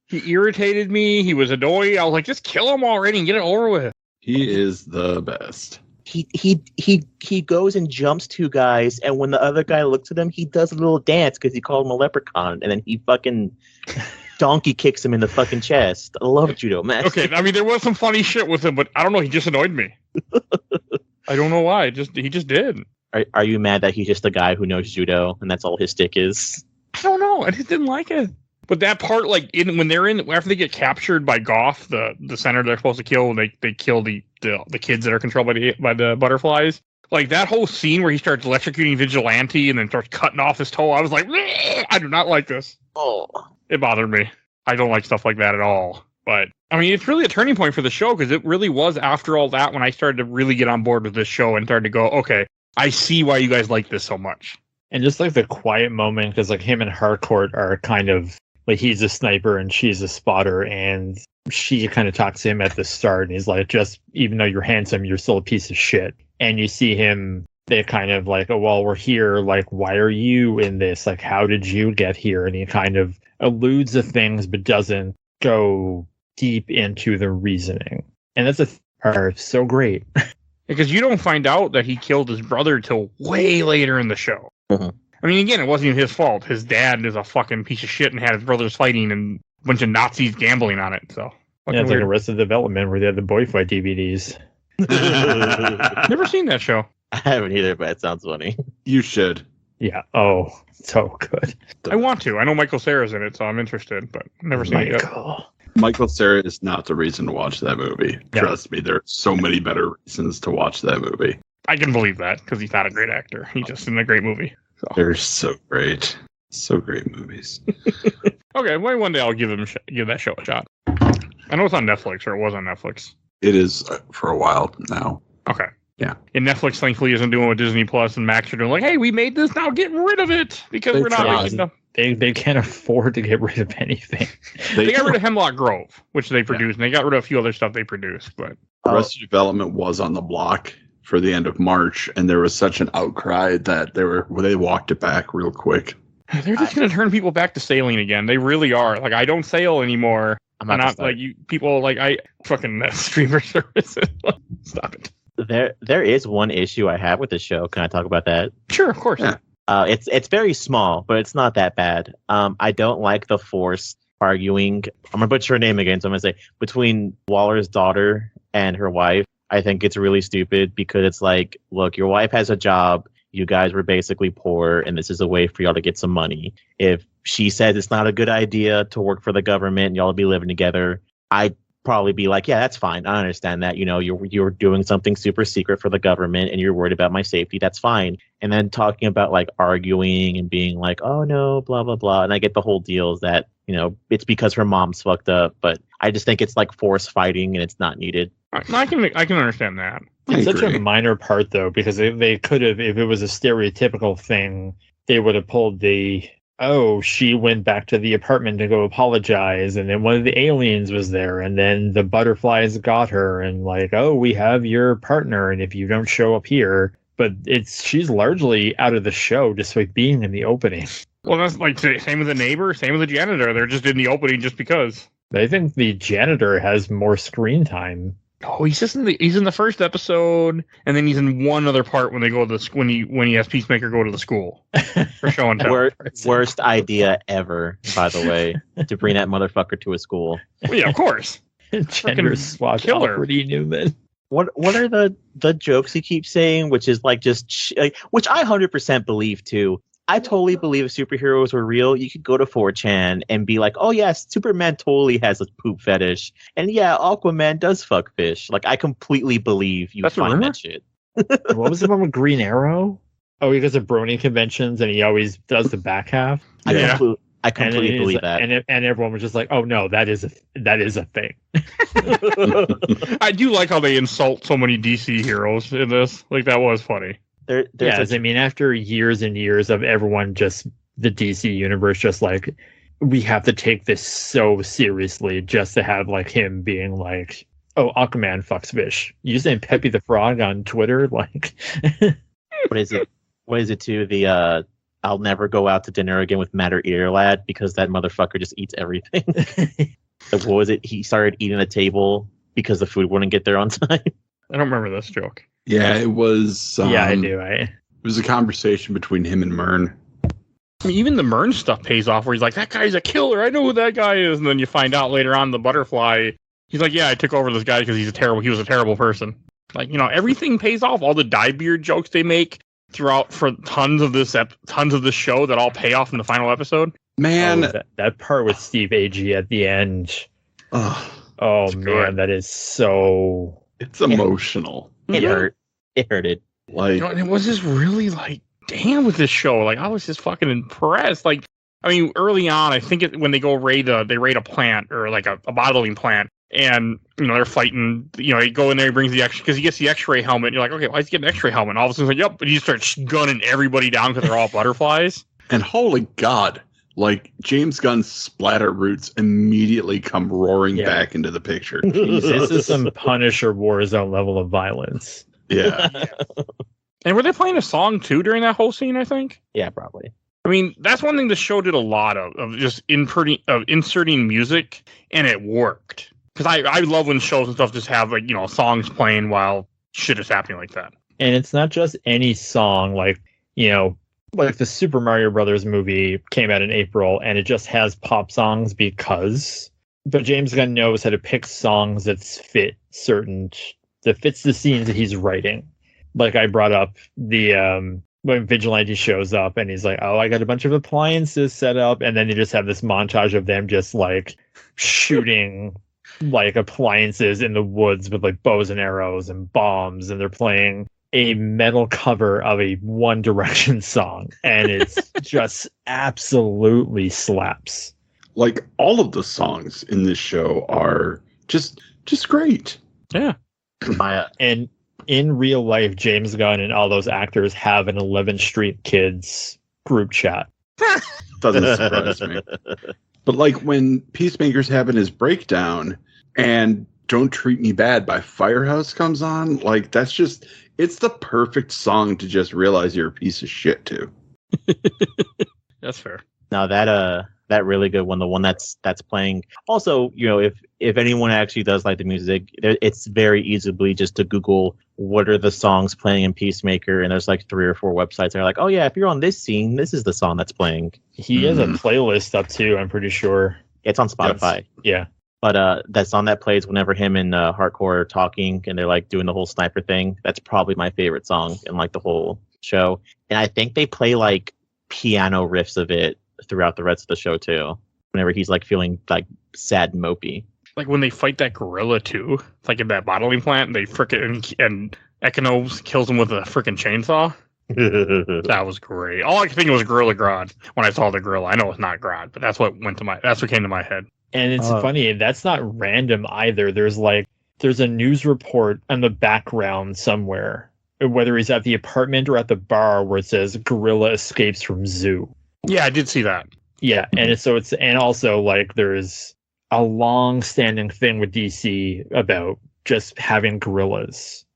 He irritated me. He was annoying. I was like, just kill him already and get it over with. He is the best. He goes and jumps 2 guys, and when the other guy looks at him, he does a little dance because he called him a leprechaun, and then he fucking donkey kicks him in the fucking chest. I love Judo Master. Okay, I mean, there was some funny shit with him, but I don't know. He just annoyed me. I don't know why. He just did. Are you mad that he's just a guy who knows judo and that's all his stick is? I don't know. I just didn't like it. But that part, like, when they're in, after they get captured by Goff, the senator they're supposed to kill, and they kill the kids that are controlled by the butterflies. Like, that whole scene where he starts electrocuting Vigilante and then starts cutting off his toe, I was like, I do not like this. Oh, It bothered me. I don't like stuff like that at all. But, I mean, it's really a turning point for the show, because it really was after all that when I started to really get on board with this show and started to go, okay, I see why you guys like this so much. And just like the quiet moment, because like him and Harcourt are kind of like, he's a sniper and she's a spotter, and she kind of talks to him at the start, and he's like, just even though you're handsome, you're still a piece of shit. And you see him, they're kind of like, oh, well, we're here. Like, why are you in this? Like, how did you get here? And he kind of alludes to things, but doesn't go deep into the reasoning. And that's so great. Because you don't find out that he killed his brother till way later in the show. Mhm. I mean, again, it wasn't even his fault. His dad is a fucking piece of shit and had his brothers fighting and a bunch of Nazis gambling on it. So, Yeah, fucking it's like weird. Arrested Development where they had the boy fight DVDs. Never seen that show. I haven't either, but it sounds funny. You should. Yeah. Oh, so good. I want to. I know Michael Cera's in it, so I'm interested, but never seen it yet. Michael. Michael Cera is not the reason to watch that movie. Yeah. Trust me, there are so many better reasons to watch that movie. I can believe that because he's not a great actor. He's just in a great movie. So. They're so great. So great movies. Okay, well, one day I'll give that show a shot. I know it's on Netflix, or it was on Netflix. It is for a while now. Okay. Yeah. And Netflix, thankfully, isn't doing what Disney Plus and Max are doing. Like, hey, we made this, now get rid of it because They we're not tried. making enough. They can't afford to get rid of anything. They got rid of Hemlock Grove, which they produced, and they got rid of a few other stuff they produced. But Arrested Development was on the block for the end of March, and there was such an outcry that they walked it back real quick. they're just going to turn people back to sailing again. They really are. Like, I don't sail anymore. I'm I'm not not like you people. Like I fucking streamer services. Stop it. There is one issue I have with the show. Can I talk about that? Sure, of course. Yeah. It's very small, but it's not that bad. I don't like the forced arguing. I'm gonna butcher her name again, so I'm gonna say between Waller's daughter and her wife. I think it's really stupid because it's like, look, your wife has a job. You guys were basically poor, and this is a way for y'all to get some money. If she says it's not a good idea to work for the government, y'all be living together, I'd probably be like, yeah, that's fine. I understand that. You know, you're doing something super secret for the government, and you're worried about my safety. That's fine. And then talking about like arguing and being like, oh no, blah blah blah. And I get the whole deal is that, you know, it's because her mom's fucked up, but I just think it's like forced fighting, and it's not needed. I can understand that. It's such agree. a minor part, though, because they could have, if it was a stereotypical thing, they would have pulled she went back to the apartment to go apologize, and then one of the aliens was there, and then the butterflies got her, and like, oh, we have your partner, and if you don't show up here, but she's largely out of the show just by being in the opening. Well, that's like same with the neighbor, same with the janitor. They're just in the opening just because. I think the janitor has more screen time. Oh, he's in the first episode, and then he's in one other part when they go to the when he has Peacemaker go to the school for show and tell. Worst idea ever, by the way, to bring that motherfucker to a school. Well, yeah, of course. Gender swap killer. Albertin Newman. What are the jokes he keeps saying, which is like just which I 100% believe too. I totally believe if superheroes were real, you could go to 4chan and be like, oh yeah, Superman totally has a poop fetish. And yeah, Aquaman does fuck fish. Like, I completely believe you find that shit. What was the one with Green Arrow? Oh, he goes to Brony conventions and he always does the back half. I completely believe that. And everyone was just like, oh no, that is a thing. I do like how they insult so many DC heroes in this. Like, that was funny. I mean, after years and years of everyone just, the DC universe, just like, we have to take this so seriously just to have like him being like, oh, Aquaman fucks fish. You saying Peppy the Frog on Twitter? Like, what is it to the, I'll never go out to dinner again with Matter Ear Lad because that motherfucker just eats everything. What was it? He started eating a table because the food wouldn't get there on time. I don't remember this joke. Yeah, it was. yeah, I do. It was a conversation between him and Myrn. I mean, even the Mern stuff pays off where he's like, that guy's a killer. I know who that guy is. And then you find out later on the butterfly. He's like, yeah, I took over this guy because he was a terrible person. Like, you know, everything pays off. All the dye-beard jokes they make throughout for tons of this show that all pay off in the final episode. Man, that part with Steve Agee at the end. it's man, good. that is so. It's emotional. It hurt. It hurted. Like, You know, and it was just really like, damn, with this show. Like, I was just fucking impressed. Like, I mean, early on, I think when they go raid a plant or like a bottling plant, and you know they're fighting. You know, he go in there, he brings the X because he gets the X-ray helmet. And you're like, okay, why is he getting an X-ray helmet? And all of a sudden, he's like, yep. And he starts gunning everybody down because they're all butterflies. and holy God, like James Gunn's splatter roots immediately come roaring back into the picture. This is some Punisher Warzone level of violence. Yeah. And were they playing a song too during that whole scene? I think. Yeah, probably. I mean, that's one thing the show did a lot of just inserting music, and it worked. Because I love when shows and stuff just have, like, you know, songs playing while shit is happening like that. And it's not just any song, like, you know, like the Super Mario Brothers movie came out in April, and it just has pop songs because. But James Gunn knows how to pick songs that fits the scenes that he's writing. Like I brought up the when Vigilante shows up and he's like, "Oh, I got a bunch of appliances set up," and then you just have this montage of them just like shooting like appliances in the woods with like bows and arrows and bombs, and they're playing a metal cover of a One Direction song, and it's just absolutely slaps. Like all of the songs in this show are just great. Yeah. And in real life, James Gunn and all those actors have an 11th Street Kids group chat. Doesn't surprise me. But like when Peacemaker's having his breakdown and Don't Treat Me Bad by Firehouse comes on, like that's just, it's the perfect song to just realize you're a piece of shit to. That's fair. Now that really good one, the one that's playing. Also, if anyone actually does like the music, it's very easily just to Google what are the songs playing in Peacemaker, and there's like 3 or 4 websites that are like, oh yeah, if you're on this scene, this is the song that's playing. He has a playlist up too, I'm pretty sure. It's on Spotify. Yeah. But that song that plays whenever him and Hardcore are talking and they're like doing the whole sniper thing, that's probably my favorite song in like the whole show. And I think they play like piano riffs of it throughout the rest of the show too. Whenever he's like feeling like sad and mopey. Like when they fight that gorilla too, like in that bottling plant, they frickin' and Econos kills him with a frickin' chainsaw. That was great. All I could think of was Gorilla Grodd when I saw the gorilla. I know it's not Grodd, but that's what came to my head. And it's funny, that's not random either. There's a news report in the background somewhere, whether he's at the apartment or at the bar, where it says gorilla escapes from zoo. Yeah, I did see that. Yeah, and also like there's a long-standing thing with DC about just having gorillas.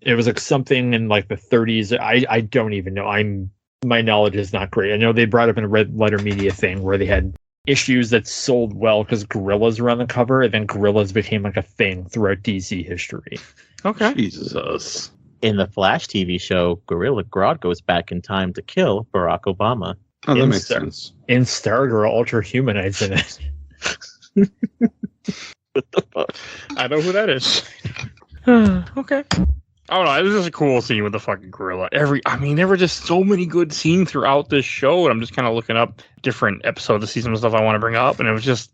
It was like something in like the 30s. I don't even know. My knowledge is not great. I know they brought up in a Red Letter Media thing where they had issues that sold well because gorillas were on the cover, and then gorillas became like a thing throughout DC history. Okay. Jesus. In the Flash TV show, Gorilla Grodd goes back in time to kill Barack Obama. Oh, that makes sense. In Stargirl, Ultra Humanites in it. What the fuck? I know who that is. Okay. I don't know. This is a cool scene with the fucking gorilla. There were just so many good scenes throughout this show, and I'm just kind of looking up different episodes of the season and stuff I want to bring up, and it was just,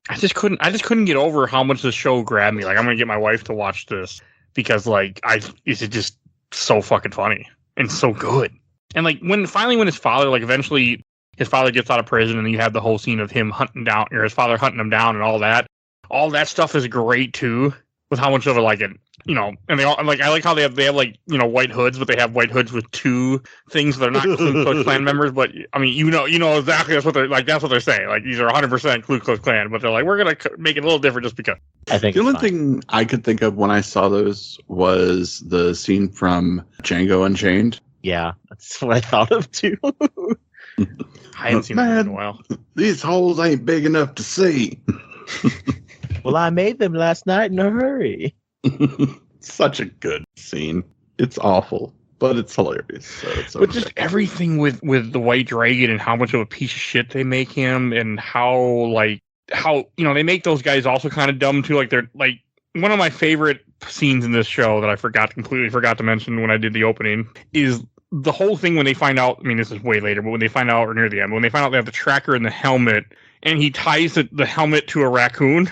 I just couldn't get over how much the show grabbed me. Like, I'm gonna get my wife to watch this because, like, it's just so fucking funny and so good. And like when his father, like, eventually his father gets out of prison, and you have the whole scene of him hunting down, or his father hunting him down, and all that stuff is great too. With how much of it, like it, and they all like. I like how they have like white hoods, but they have white hoods with 2 things that are not Ku Klux Klan members. But I mean, exactly that's what they're like. That's what they're saying. Like these are 100% Ku Klux Klan, but they're like, we're gonna make it a little different just because. I think the only thing I could think of when I saw those was the scene from Django Unchained. Yeah, that's what I thought of too. I haven't seen that in a while. These holes ain't big enough to see. Well, I made them last night in a hurry. Such a good scene. It's awful, but it's hilarious. So it's but just everything with the White Dragon and how much of a piece of shit they make him, and how they make those guys also kind of dumb too. Like they're like one of my favorite scenes in this show that I completely forgot to mention when I did the opening is the whole thing when they find out. I mean, this is way later, but when they find out, or near the end, when they find out they have the tracker in the helmet, and he ties the helmet to a raccoon.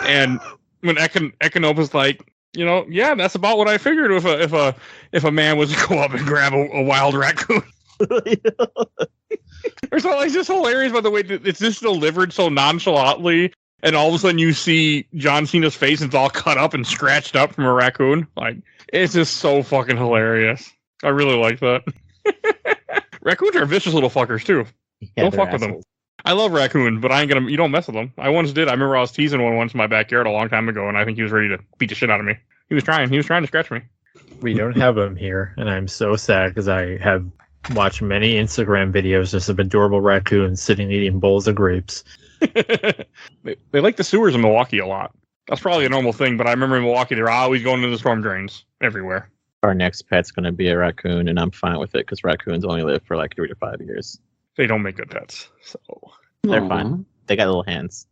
And when Econopa's like, yeah, that's about what I figured if a man was to go up and grab a wild raccoon. Or something. It's just hilarious by the way that it's just delivered so nonchalantly, and all of a sudden you see John Cena's face and it's all cut up and scratched up from a raccoon. Like, it's just so fucking hilarious. I really like that. Raccoons are vicious little fuckers too. Yeah, don't fuck with them. I love raccoons, but you don't mess with them. I once did. I remember I was teasing one once in my backyard a long time ago, and I think he was ready to beat the shit out of me. He was trying to scratch me. We don't have them here, and I'm so sad because I have watched many Instagram videos just of adorable raccoons sitting eating bowls of grapes. They like the sewers in Milwaukee a lot. That's probably a normal thing, but I remember in Milwaukee, they're always going into the storm drains everywhere. Our next pet's going to be a raccoon, and I'm fine with it because raccoons only live for like 3 to 5 years. They don't make good pets, so they're fine. They got little hands.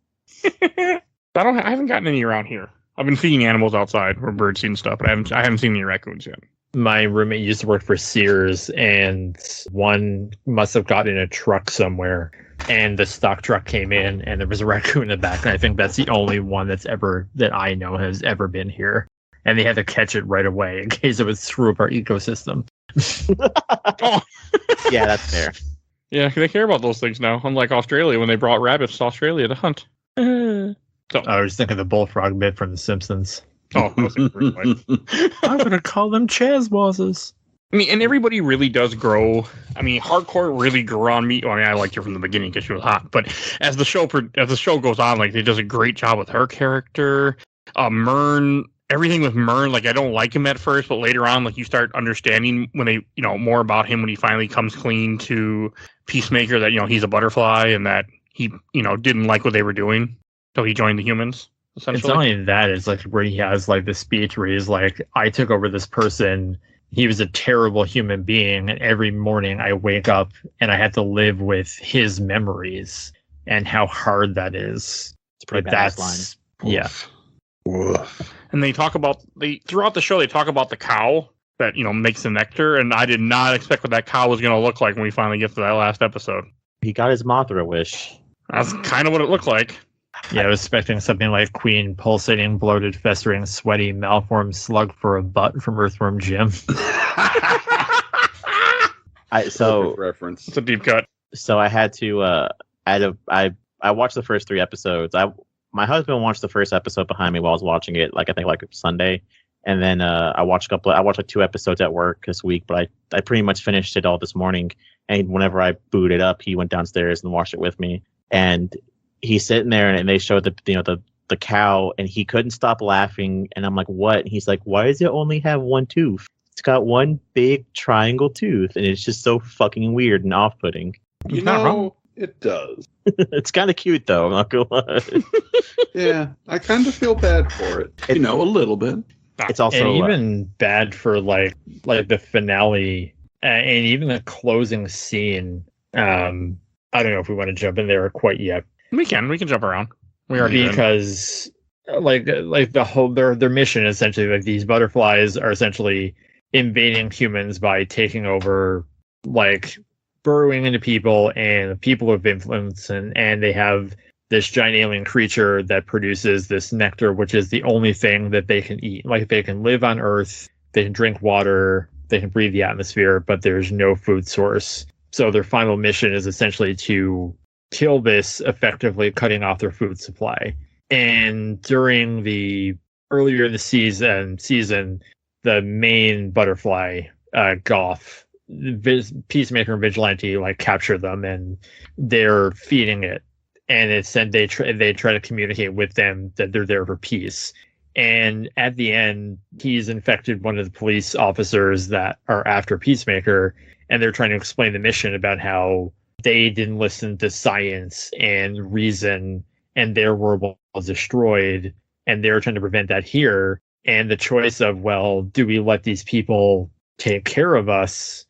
I haven't gotten any around here. I've been feeding animals outside or birdseed and stuff, but I haven't seen any raccoons yet. My roommate used to work for Sears, and one must have gotten in a truck somewhere, and the stock truck came in, and there was a raccoon in the back. And I think that's the only one that I know has ever been here. And they had to catch it right away in case it would screw up our ecosystem. Oh. Yeah, that's fair. Yeah, they care about those things now. Unlike Australia, when they brought rabbits to Australia to hunt. I was thinking of the bullfrog bit from The Simpsons. Oh, that was a great one. I'm going to call them Chazwazes. I mean, and everybody really does grow. I mean, hardcore really grew on me. Well, I mean, I liked her from the beginning because she was hot. But as the show goes on, like, they does a great job with her character. Mern, everything with Mern, like, I don't like him at first, but later on, like, you start understanding when they, more about him when he finally comes clean to Peacemaker that, he's a butterfly and that he, didn't like what they were doing. So he joined the humans. It's not only that, it's like where he has like the speech where he's like, I took over this person. He was a terrible human being. And every morning I wake up and I had to live with his memories and how hard that is. It's a pretty badass line. Yeah. Oof. And they talk about, throughout the show, they talk about the cow that, makes the nectar. And I did not expect what that cow was going to look like when we finally get to that last episode. He got his Mothra wish. That's kind of what it looked like. Yeah, I was expecting something like Queen, pulsating, bloated, festering, sweaty, malformed slug for a butt from Earthworm Jim. Perfect reference. It's a deep cut. So I had to I watched the first 3 episodes. My husband watched the first episode behind me while I was watching it, I think Sunday. And then I watched like 2 episodes at work this week, but I pretty much finished it all this morning. And whenever I booted it up, he went downstairs and watched it with me. And he's sitting there and they showed the cow and he couldn't stop laughing. And I'm like, what? And he's like, why does it only have one tooth? It's got one big triangle tooth. And it's just so fucking weird and off-putting. You know, it does. It's kind of cute though. I'm not gonna lie. Yeah, I kind of feel bad for it. A little bit. It's also and even bad for like the finale and even the closing scene. I don't know if we want to jump in there quite yet. We can jump around. We already because like the whole their mission essentially, like, these butterflies are essentially invading humans by taking over, like, burrowing into people and people of influence, and they have this giant alien creature that produces this nectar, which is the only thing that they can eat. Like, they can live on Earth, they can drink water, they can breathe the atmosphere, but there's no food source. So their final mission is essentially to kill this, effectively cutting off their food supply. And during earlier in the season, the main butterfly, Goff, Peacemaker and Vigilante, like, capture them and they're feeding it. And it said they try to communicate with them that they're there for peace. And at the end, he's infected one of the police officers that are after Peacemaker, and they're trying to explain the mission about how they didn't listen to science and reason, and their world was destroyed, and they're trying to prevent that here. And the choice of, well, do we let these people take care of us,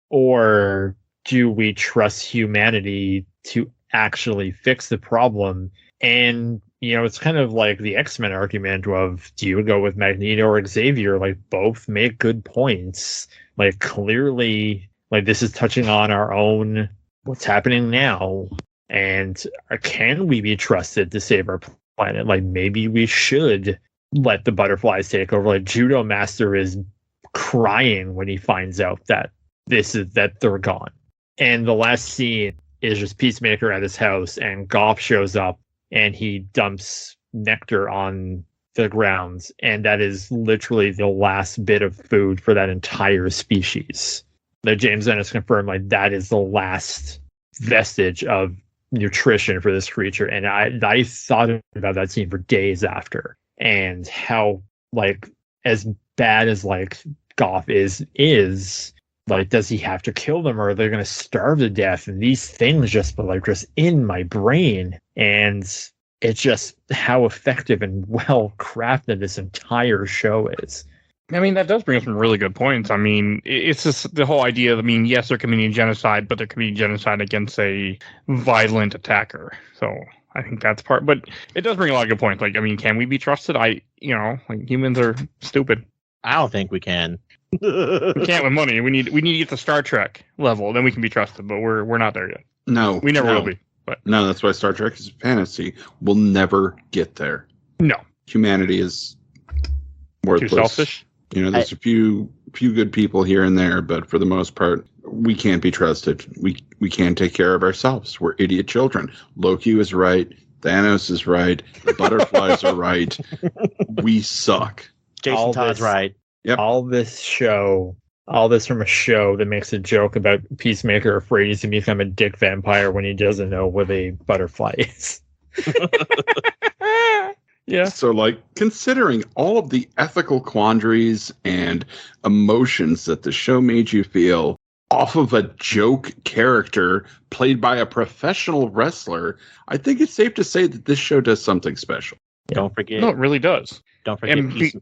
or do we trust humanity to actually fix the problem? And it's kind of like the X-Men argument of, do you go with Magneto or Xavier? Like, both make good points. Like, clearly, like, this is touching on our own, what's happening now, and can we be trusted to save our planet? Like, maybe we should let the butterflies take over. Like, Judo Master is crying when he finds out that they're gone. And the last scene is just Peacemaker at his house, and Goff shows up and he dumps nectar on the grounds, and that is literally the last bit of food for that entire species. That James Gunn has confirmed, like, that is the last vestige of nutrition for this creature. And I thought about that scene for days after, and how, like, as bad as, like, Goff is like, does he have to kill them, or are they going to starve to death? And these things just in my brain. And it's just how effective and well crafted this entire show is. I mean, that does bring up some really good points. I mean, it's just the whole idea of, yes, they're committing genocide, but they're committing genocide against a violent attacker. So I think that's part, but it does bring a lot of good points. Like, I mean, can we be trusted? Like, humans are stupid. I don't think we can. We can't with money. We need to get to Star Trek level, then we can be trusted. But we're not there yet. No, We never no. will be. But No, that's why Star Trek is fantasy. We'll never get there. no, Humanity is worthless. too selfish. You know, there's a few good people here and there, but for the most part, we can't be trusted. We can't take care of ourselves. We're idiot children. Loki was right. Thanos is right. The butterflies are right. We suck. Jason All Todd's this- right. Yep. All this from a show that makes a joke about Peacemaker afraid he's going to become a dick vampire when he doesn't know what a butterfly is. Yeah. So, like, considering all of the ethical quandaries and emotions that the show made you feel off of a joke character played by a professional wrestler, I think it's safe to say that this show does something special. Don't forget. No, it really does. Don't forget. And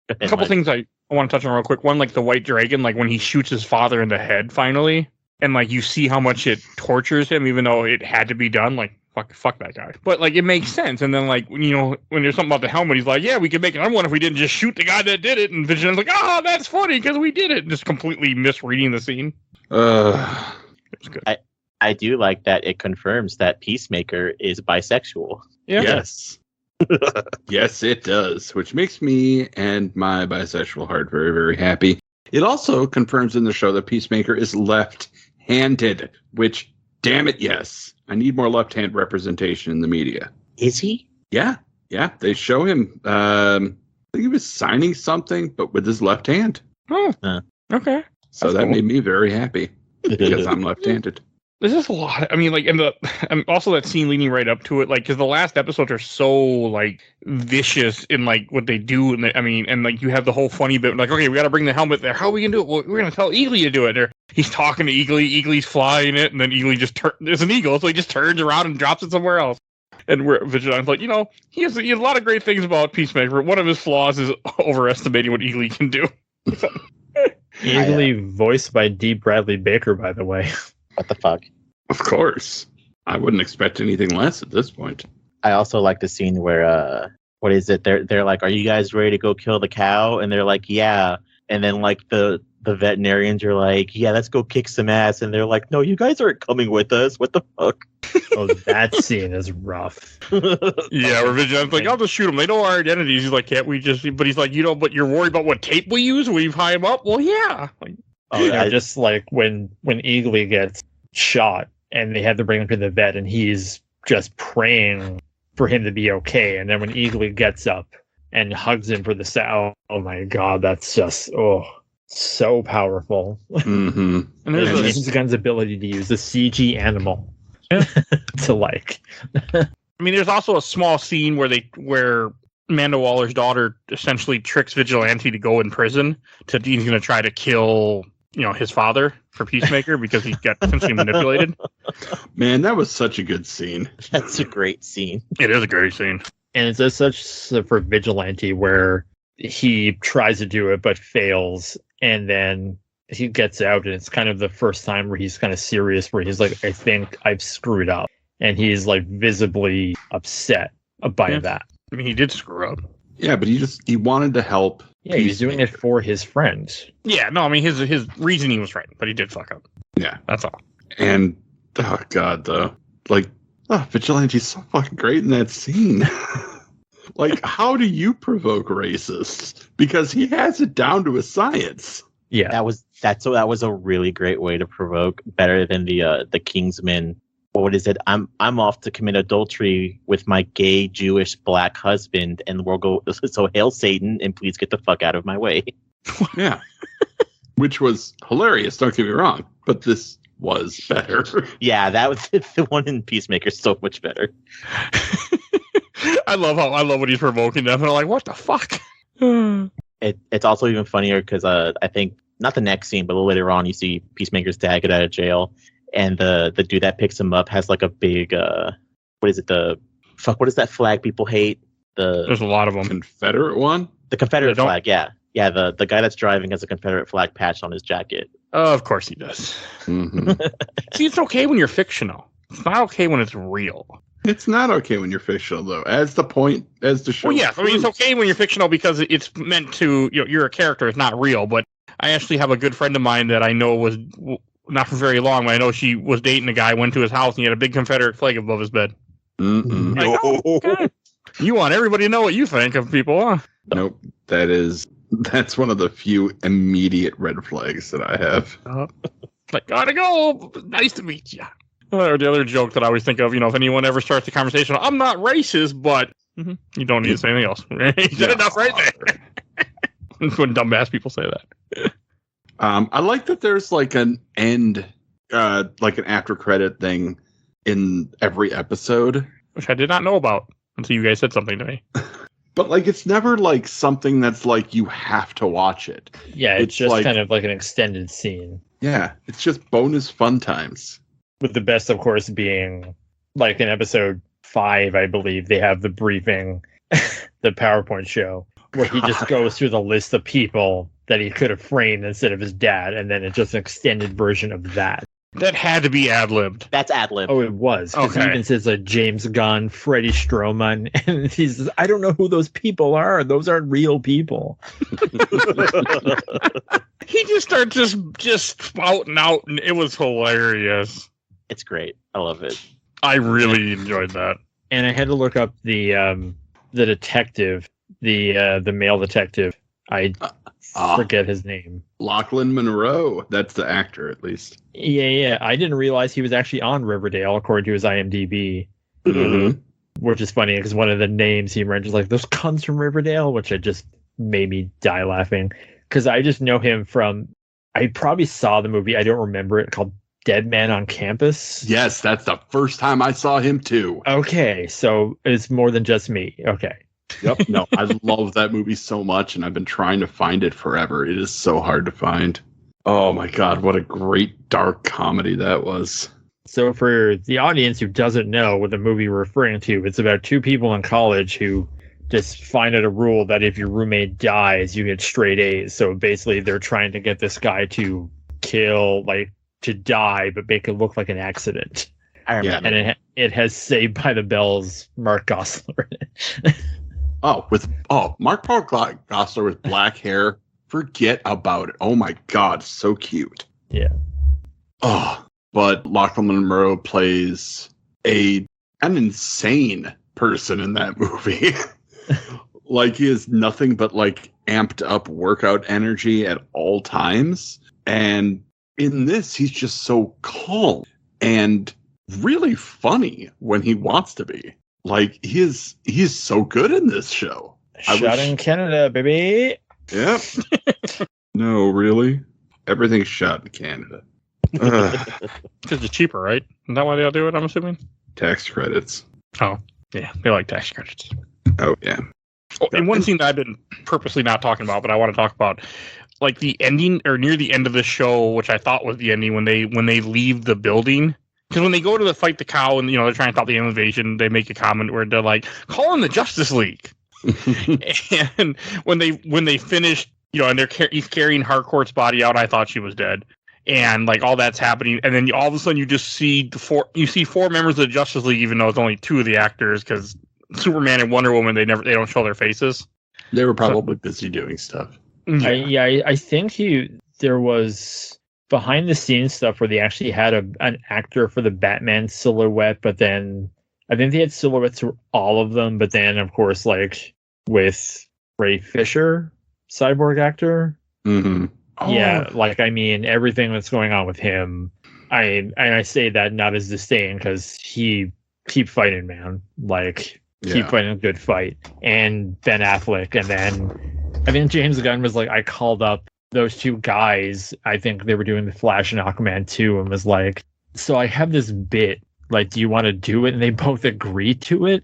A couple things I want to touch on real quick. One, like the White Dragon, like when he shoots his father in the head finally, and like you see how much it tortures him, even though it had to be done. Like fuck that guy. But like it makes sense. And then like when there's something about the helmet, he's like, yeah, we could make another one if we didn't just shoot the guy that did it. And Vigilant's like, oh, that's funny because we did it. And just completely misreading the scene. It was good. I do like that it confirms that Peacemaker is bisexual. Yeah. Yes. Yes, it does, which makes me and my bisexual heart very, very happy. It also confirms in the show that Peacemaker is left-handed, which, damn it, yes. I need more left-hand representation in the media. Is he? Yeah, they show him, I think he was signing something, but with his left hand. Oh, okay. So That's that cool. made me very happy because I'm left-handed. There's just a lot. I mean, like, and also that scene leading right up to it, like, because the last episodes are so like vicious in like what they do, and like you have the whole funny bit, like, okay, we got to bring the helmet there. How are we gonna do it? Well, we're gonna tell Eagly to do it. Or he's talking to Eagly. Eagly's flying it, and then Eagly there's an eagle, so he just turns around and drops it somewhere else. And we're Vigilant's like, he has a lot of great things about Peacemaker. One of his flaws is overestimating what Eagly can do. Easily voiced by D. Bradley Baker, by the way. What the fuck? Of course. I wouldn't expect anything less at this point. I also like the scene where what is it? They're like, are you guys ready to go kill the cow? And they're like, yeah. And then like the veterinarians are like, yeah, let's go kick some ass. And they're like, no, you guys aren't coming with us. What the fuck? Oh, that scene is rough. Yeah, where Vigilant's like, I'll just shoot them. They know our identities. He's like, can't we just? But he's like, but you're worried about what tape we use when we tie him up. Well, yeah. Like, Just like when Eagly gets shot and they have to bring him to the vet and he's just praying for him to be okay. And then when Eagly gets up and hugs him for the sound, oh my God, that's just, so powerful. Mm-hmm. and there's And a, James Gunn's ability to use the CG animal to like. I mean, there's also a small scene where Amanda Waller's daughter essentially tricks Vigilante to go in prison. He's going to try to kill, his father for Peacemaker because he got essentially manipulated. Man, that was such a good scene. That's a great scene. It is a great scene. And it's just such for Vigilante where he tries to do it but fails, and then he gets out, and it's kind of the first time where he's kind of serious, where he's like, I think I've screwed up. And he's like visibly upset by that. I mean, he did screw up. Yeah, but he wanted to help. Yeah, he's doing it for his friend. Yeah, no, I mean, his reasoning was right, but he did fuck up. Yeah. That's all. And, oh God, though. Like, Vigilante's so fucking great in that scene. Like, how do you provoke racists? Because he has it down to a science. Yeah. That was a really great way to provoke, better than the Kingsman. What is it? I'm off to commit adultery with my gay Jewish black husband, and we'll go. So hail Satan, and please get the fuck out of my way. Yeah. Which was hilarious, don't get me wrong. But this was better. Yeah, that was the one in Peacemaker. So much better. I love when he's provoking them. They're like, what the fuck? It's also even funnier because I think not the next scene, but later on, you see Peacemaker's dad get out of jail. And the dude that picks him up has like a big what is it? What is that flag people hate? There's a lot of them. Confederate one? The Confederate flag, yeah. Yeah, the guy that's driving has a Confederate flag patch on his jacket. Oh, of course he does. Mm-hmm. See, it's okay when you're fictional. It's not okay when it's real. It's not okay when you're fictional, though. As the show. Well, yeah, I mean, it's okay when you're fictional because it's meant to, you're a character, it's not real. But I actually have a good friend of mine that I know was not for very long, but I know she was dating a guy, went to his house, and he had a big Confederate flag above his bed. Like, okay. You want everybody to know what you think of people, huh? Nope. That's one of the few immediate red flags that I have. Like, gotta go. Nice to meet you. Or the other joke that I always think of, if anyone ever starts the conversation, I'm not racist, but you don't need to say anything else. You said enough right there. When dumbass people say that. I like that there's like an end, like an after credit thing in every episode. Which I did not know about until you guys said something to me. But like, it's never like something that's like you have to watch it. Yeah, it's just like, kind of like an extended scene. Yeah, it's just bonus fun times. With the best, of course, being like in episode 5, I believe, they have the briefing, the PowerPoint show, where he just goes through the list of people that he could have framed instead of his dad, and then it's just an extended version of that. That had to be ad-libbed. That's ad-lib. Oh, it was. Because he even says James Gunn, Freddie Stroman, and he says, I don't know who those people are. Those aren't real people. He just started just spouting out, and it was hilarious. It's great. I love it. I really enjoyed that. And I had to look up the detective, the male detective. I forget his name. Lachlan Monroe. That's the actor, at least. Yeah. I didn't realize he was actually on Riverdale, according to his IMDb. Mm-hmm. Which is funny because one of the names he mentions, like, those cunts from Riverdale, which I just made me die laughing. Because I just know him from, I probably saw the movie, I don't remember it, called Dead Man on Campus. Yes, that's the first time I saw him too. Okay, so it's more than just me. Okay. Yep. No, I love that movie so much, and I've been trying to find it forever. It is so hard to find. Oh my God, what a great dark comedy that was. So for the audience who doesn't know what the movie we're referring to, it's about two people in college who just find out a rule that if your roommate dies, you get straight A's. So basically they're trying to get this guy to kill, like, to die, but make it look like an accident. I remember. And it has Saved by the Bell's Mark Gosselaar in it. Mark Paul Gosselaar with black hair. Forget about it. Oh my God, so cute. Yeah. Oh, but Lachlan Monroe plays an insane person in that movie. Like, he has nothing but like amped up workout energy at all times. And in this, he's just so calm and really funny when he wants to be. Like, he's so good in this show. Shot in Canada, baby. Yep. No, really? Everything's shot in Canada. Because it's cheaper, right? Isn't that why they all do it, I'm assuming? Tax credits. Oh, yeah. They like tax credits. Oh, yeah. Oh, and one scene that I've been purposely not talking about, but I want to talk about, like the ending or near the end of the show, which I thought was the ending when they leave the building. Because when they go to fight the cow and they're trying to stop the invasion, they make a comment where they're like, "Call in the Justice League." And when they finish, and he's carrying Harcourt's body out, I thought she was dead, and like all that's happening, and then all of a sudden you just see four members of the Justice League, even though it's only two of the actors, because Superman and Wonder Woman they don't show their faces. They were probably busy doing stuff. Yeah. I think there was behind the scenes stuff where they actually had an actor for the Batman silhouette, but then I think they had silhouettes for all of them, but then of course, like with Ray Fisher, cyborg actor. Mm-hmm. Oh. Yeah, like, I mean, everything that's going on with him, I say that not as disdain, because he keep fighting, man. Like, keep fighting a good fight. And Ben Affleck, and then I think James Gunn was like, I called up those two guys, I think they were doing The Flash and Aquaman 2, and was like, so I have this bit, like, do you want to do it? And they both agreed to it.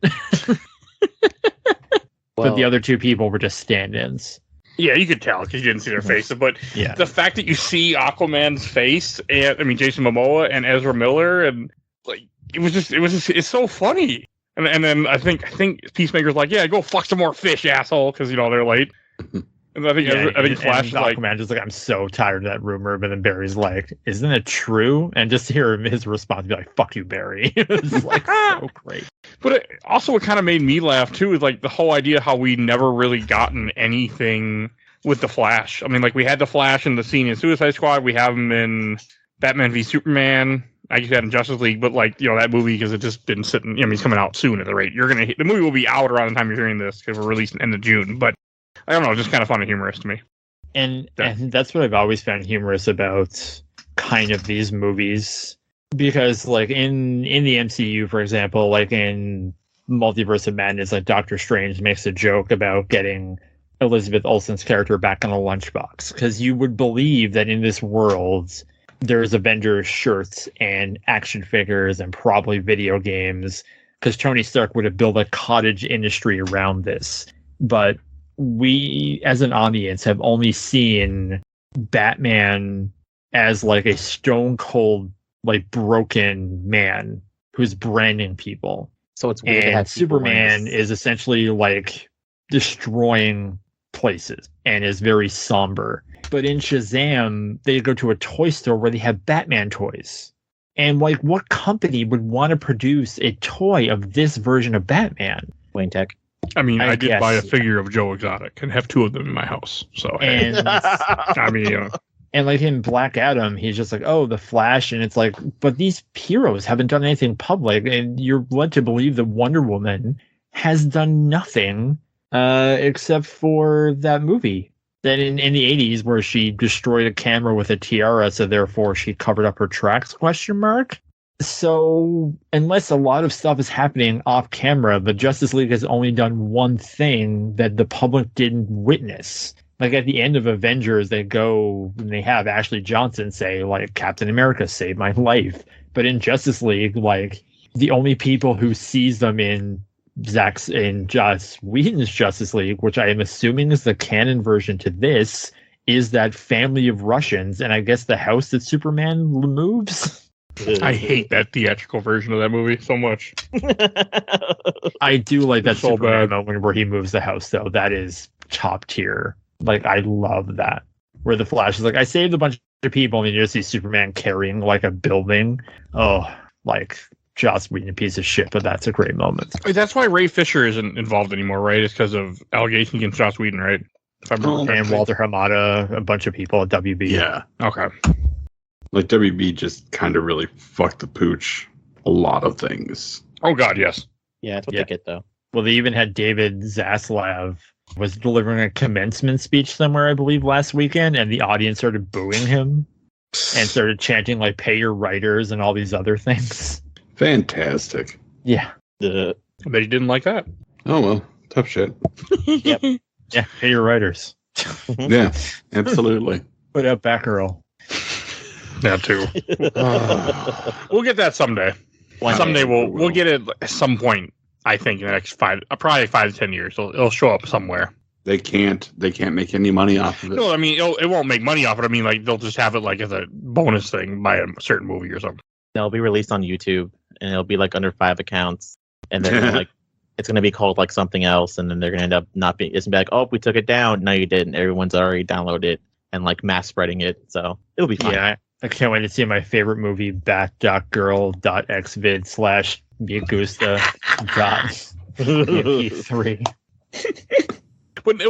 But the other two people were just stand-ins. Yeah, you could tell because you didn't see their faces. But the fact that you see Aquaman's face, and Jason Momoa and Ezra Miller, and like it's so funny. And then I think Peacemaker's like, yeah, go fuck some more fish, asshole, because they're late. And I think Flash is like, Aquaman just like, I'm so tired of that rumor. But then Barry's like, isn't it true? And just to hear his response be like, fuck you, Barry. It's like so great. But what kind of made me laugh too is like the whole idea how we never really gotten anything with the Flash. I mean, like we had the Flash in the scene in Suicide Squad. We have him in Batman v Superman. I just had in Justice League, but like, you know, that movie, because it just been sitting, I mean, he's coming out soon at the rate. The movie will be out around the time you're hearing this because we're releasing end of June. But I don't know, just kind of fun and humorous to me. And that's what I've always found humorous about kind of these movies. Because like in the MCU, for example, like in Multiverse of Madness, like Doctor Strange makes a joke about getting Elizabeth Olsen's character back on a lunchbox. Because you would believe that in this world, there's Avengers shirts and action figures and probably video games, because Tony Stark would have built a cottage industry around this. But we, as an audience, have only seen Batman as like a stone cold, like broken man who's branding people. So it's weird. And Superman is essentially like destroying places and is very somber. But in Shazam, they go to a toy store where they have Batman toys. And like, what company would want to produce a toy of this version of Batman? Wayne Tech. I mean, I did guess, buy a figure of Joe Exotic and have 2 of them in my house. So, And I mean, and like in Black Adam, he's just like, oh, the Flash. And it's like, but these heroes haven't done anything public. And you're led to believe that Wonder Woman has done nothing except for that movie. That in the 80s where she destroyed a camera with a tiara, so therefore she covered up her tracks, ? So unless a lot of stuff is happening off camera, the Justice League has only done one thing that the public didn't witness. Like at the end of Avengers, they go and they have Ashley Johnson say, like, Captain America saved my life. But in Justice League, like, the only people who sees them in Joss Whedon's Justice League, which I am assuming is the canon version to this, is that family of Russians, and I guess the house that Superman moves. I hate that theatrical version of that movie so much. I do like that So Superman bad. moment where he moves the house, though. That is top tier. Like, I love that. Where the Flash is like, I saved a bunch of people, and you just see Superman carrying like a building. Oh, like Joss Whedon, a piece of shit, but that's a great moment. That's why Ray Fisher isn't involved anymore, right? It's because of allegations against Joss Whedon, right? If I remember And correctly. Walter Hamada, a bunch of people at WB. Yeah. Okay. Like WB just kind of really fucked the pooch a lot of things. Oh God, yes. Yeah, that's what Yeah. they get though. Well, they even had David Zaslav was delivering a commencement speech somewhere, I believe, last weekend, and the audience started booing him and started chanting like "pay your writers" and all these other things. Fantastic. Yeah, The They didn't like that. Oh well, tough shit. Yep. yeah, pay your writers. Yeah, absolutely. Put out Batgirl. That too. We'll get that someday. Someday we'll get it at some point. I think in the next probably 5 to 10 years, it'll show up somewhere. They can't make any money off of it. No, I mean it won't make money off it. I mean, like they'll just have it like as a bonus thing by a certain movie or something. They'll be released on YouTube, and it'll be like under 5 accounts, and they're gonna, like, it's gonna be called like something else, and then they're gonna end up not being. It's gonna be like, oh, we took it down. No, you didn't. Everyone's already downloaded it and like mass spreading it, so it'll be fine. Yeah, I can't wait to see my favorite movie, bat.girl.xvid/megusta.mp3. But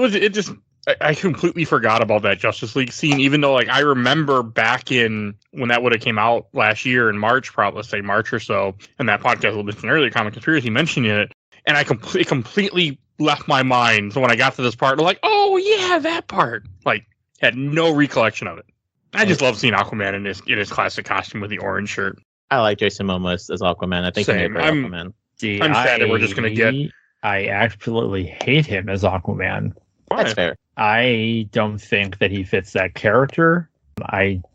I completely forgot about that Justice League scene, even though like I remember back in when that would have came out last year in March, probably let's say March or so, and that podcast a little bit earlier, Comic Conspiracy mentioning it, and I completely left my mind. So when I got to this part, I'm like, oh yeah, that part. Like, had no recollection of it. I just love seeing Aquaman in his classic costume with the orange shirt. I like Jason Momoa as Aquaman. I think he's a Same. great Aquaman. See, I'm sad that we're just gonna get. I absolutely hate him as Aquaman. Why? That's fair. I don't think that he fits that character.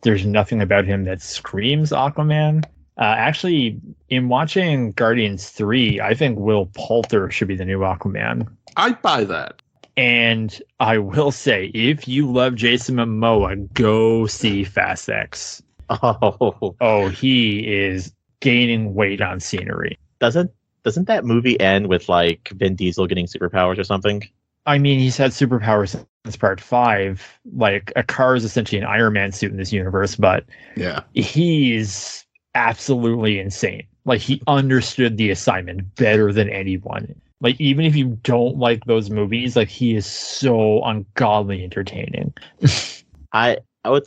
There's nothing about him that screams Aquaman. Actually, in watching Guardians 3, I think Will Poulter should be the new Aquaman. I'd buy that. And I will say, if you love Jason Momoa, go see Fast X. Oh, Oh, he is gaining weight on scenery. doesn't that movie end with like Vin Diesel getting superpowers or something? I mean, he's had superpowers Part 5, like a car is essentially an Iron Man suit in this universe, but Yeah. he's absolutely insane. Like, he understood the assignment better than anyone. Like, even if you don't like those movies, like, he is so ungodly entertaining. It's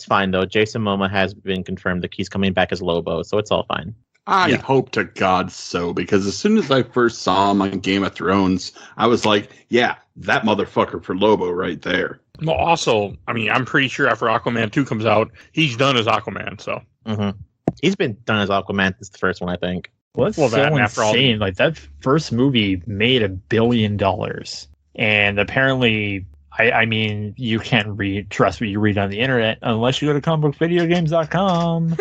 fine though. Jason Momoa has been confirmed that he's coming back as Lobo, so it's all fine. I hope to God so, because as soon as I first saw him on Game of Thrones, I was like, yeah, that motherfucker for Lobo right there. Well, also, I mean, I'm pretty sure after Aquaman 2 comes out, he's done as Aquaman, so. Mm-hmm. He's been done as Aquaman since the first one, I think. Well, that's so insane. Like, that first movie made $1 billion. And apparently, I mean, you can't trust what you read on the internet unless you go to comicbookvideogames.com.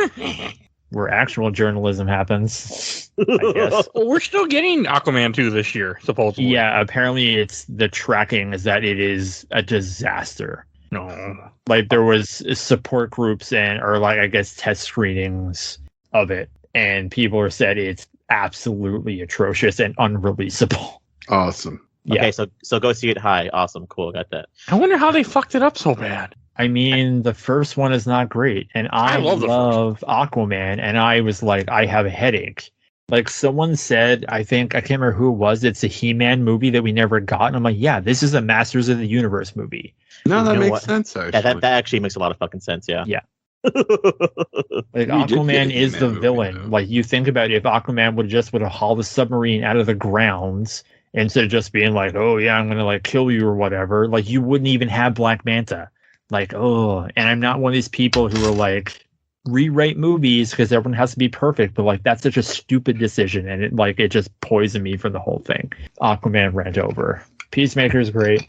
Where actual journalism happens, I guess. Well, we're still getting Aquaman 2 this year, supposedly. Yeah, apparently it's the tracking is that it is a disaster. No. Like, there was support groups or I guess test screenings of it, and people said it's absolutely atrocious and unreleasable. Awesome. Yeah. Okay, so go see it high. Awesome, cool, got that. I wonder how they fucked it up so bad. I mean, the first one is not great, and I love Aquaman, and I was like, I have a headache. Like, someone said, I can't remember who it was, it's a He-Man movie that we never got, and I'm like, yeah, this is a Masters of the Universe movie. No, that makes sense, actually. Yeah, that actually makes a lot of fucking sense, yeah. Yeah. Like, Aquaman is the villain. Movie, like, you think about it, if Aquaman would have hauled the submarine out of the grounds, instead of just being like, oh yeah, I'm gonna like kill you or whatever, like, you wouldn't even have Black Manta. Like, and I'm not one of these people who are like, rewrite movies because everyone has to be perfect, but like, that's such a stupid decision, and it just poisoned me from the whole thing. Aquaman rant over. Peacemaker is great.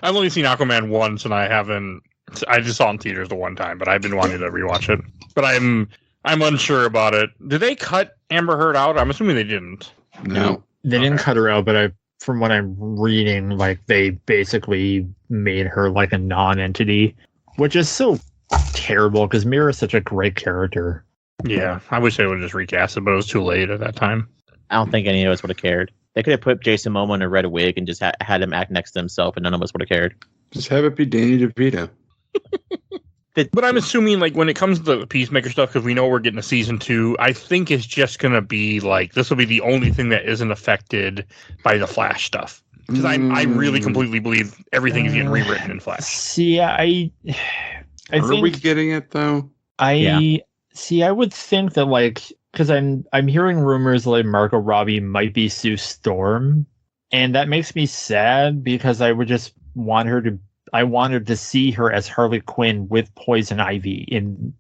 I've only seen Aquaman once, and I just saw it in theaters the one time, but I've been wanting to rewatch it. But I'm unsure about it. Did they cut Amber Heard out? I'm assuming they didn't. No. They didn't cut her out, but from what I'm reading, like, they basically made her like a non-entity, which is so terrible because Mira is such a great character. Yeah, I wish they would have just recast it, but it was too late at that time. I don't think any of us would have cared. They could have put Jason Momoa in a red wig and just had him act next to himself, and none of us would have cared. Just have it be Danny DeVito. But I'm assuming, like, when it comes to the Peacemaker stuff, because we know we're getting a season 2, I think it's just going to be, like, this will be the only thing that isn't affected by the Flash stuff. Because I really completely believe everything is getting rewritten in Flash. See, I Are think, we getting it, though? I would think that, like, because I'm hearing rumors like Margot Robbie might be Sue Storm, and that makes me sad because I would just want her to. I wanted to see her as Harley Quinn with Poison Ivy in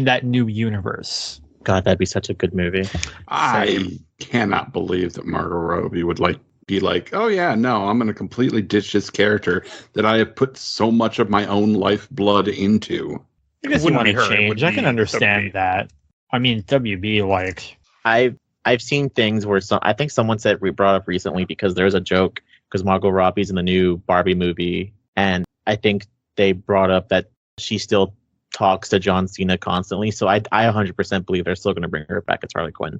that new universe. God, that'd be such a good movie. I cannot believe that Margot Robbie would be like, oh yeah, no, I'm going to completely ditch this character that I have put so much of my own lifeblood into. I guess you want to change. I can understand that. I mean, WB, like, I've seen things where I think someone brought up recently because there's a joke because Margot Robbie's in the new Barbie movie. And I think they brought up that she still talks to John Cena constantly. So I 100% believe they're still going to bring her back as Harley Quinn.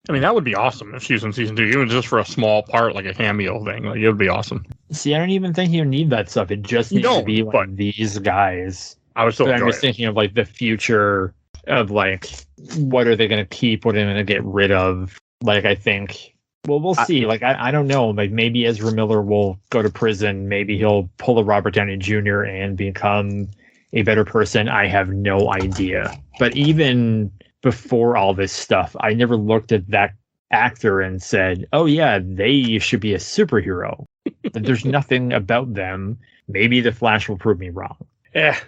I mean, that would be awesome if she was in season 2, even just for a small part, like a cameo thing. Like, it would be awesome. See, I don't even think you need that stuff. It just needs to be like these guys. I was still. I'm just thinking of like the future of like, what are they going to keep? What are they going to get rid of? Like, I think. Well, we'll see. Like, I don't know. Like, maybe Ezra Miller will go to prison. Maybe he'll pull a Robert Downey Jr. and become a better person. I have no idea. But even before all this stuff, I never looked at that actor and said, oh, yeah, they should be a superhero. There's nothing about them. Maybe The Flash will prove me wrong.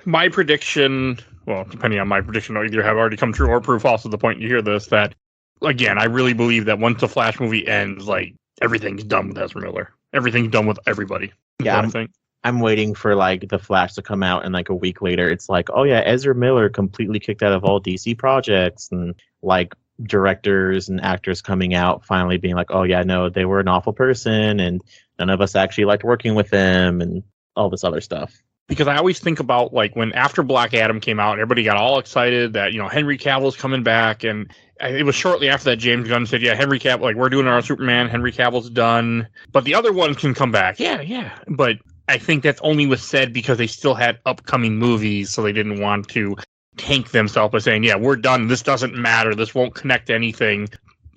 My prediction, well, depending on my prediction, will either have already come true or prove false at the point you hear this, that again, I really believe that once the Flash movie ends, like, everything's done with Ezra Miller. Everything's done with everybody. Yeah, I think. I'm waiting for like the Flash to come out, and like a week later, it's like, oh yeah, Ezra Miller completely kicked out of all DC projects, and like directors and actors coming out finally being like, oh yeah, no, they were an awful person, and none of us actually liked working with them, and all this other stuff. Because I always think about, like, when after Black Adam came out, everybody got all excited that, you know, Henry Cavill's coming back. And it was shortly after that James Gunn said, yeah, Henry Cavill, like, we're doing our Superman, Henry Cavill's done. But the other ones can come back. Yeah. But I think that's only was said because they still had upcoming movies, so they didn't want to tank themselves by saying, yeah, we're done. This doesn't matter. This won't connect to anything.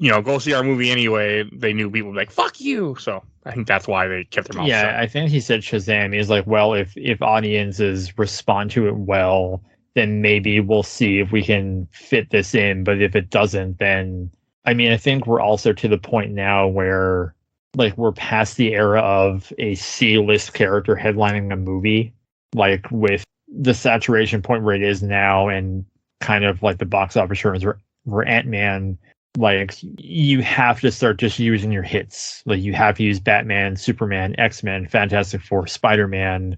Go see our movie anyway. They knew people would be like, fuck you. So I think that's why they kept their mouth shut. I think he said Shazam. He's like, well, if audiences respond to it well, then maybe we'll see if we can fit this in. But if it doesn't, then I think we're also to the point now where we're past the era of a C-list character headlining a movie, with the saturation point where it is now, and kind of the box office returns where Ant-Man, you have to start just using your hits. You have to use Batman, Superman, X-Men, Fantastic Four, Spider-Man.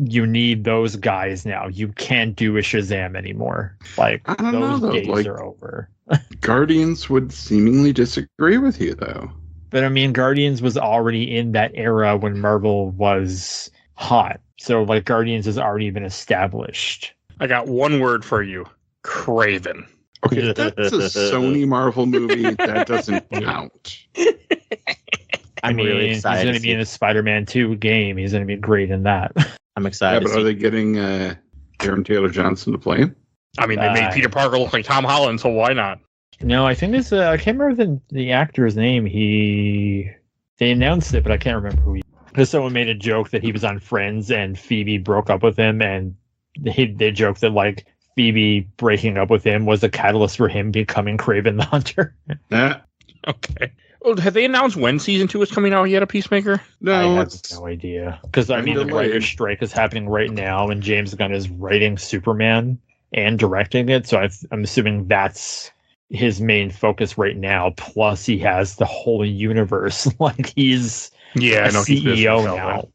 You need those guys now. You can't do a Shazam anymore. I don't know, though. Days are over. Guardians would seemingly disagree with you, though. But Guardians was already in that era when Marvel was hot. So Guardians has already been established. I got one word for you. Craven. Okay, that's a Sony Marvel movie. That doesn't count. I'm really he's excited. going to be in a Spider-Man 2 game. He's going to be great in that. I'm excited. Yeah, but are they getting Aaron Taylor Johnson to play him? They made Peter Parker look like Tom Holland, so why not? No, I think this. I can't remember the actor's name. They announced it, but I can't remember who he. Because someone made a joke that he was on Friends and Phoebe broke up with him, and they joked that Phoebe breaking up with him was a catalyst for him becoming Kraven the Hunter. Okay. Well, have they announced when season 2 is coming out yet of Peacemaker? No, I have no idea. Because the writer's strike is happening right now, and James Gunn is writing Superman and directing it. So I'm assuming that's his main focus right now. Plus, he has the whole universe. He's CEO now.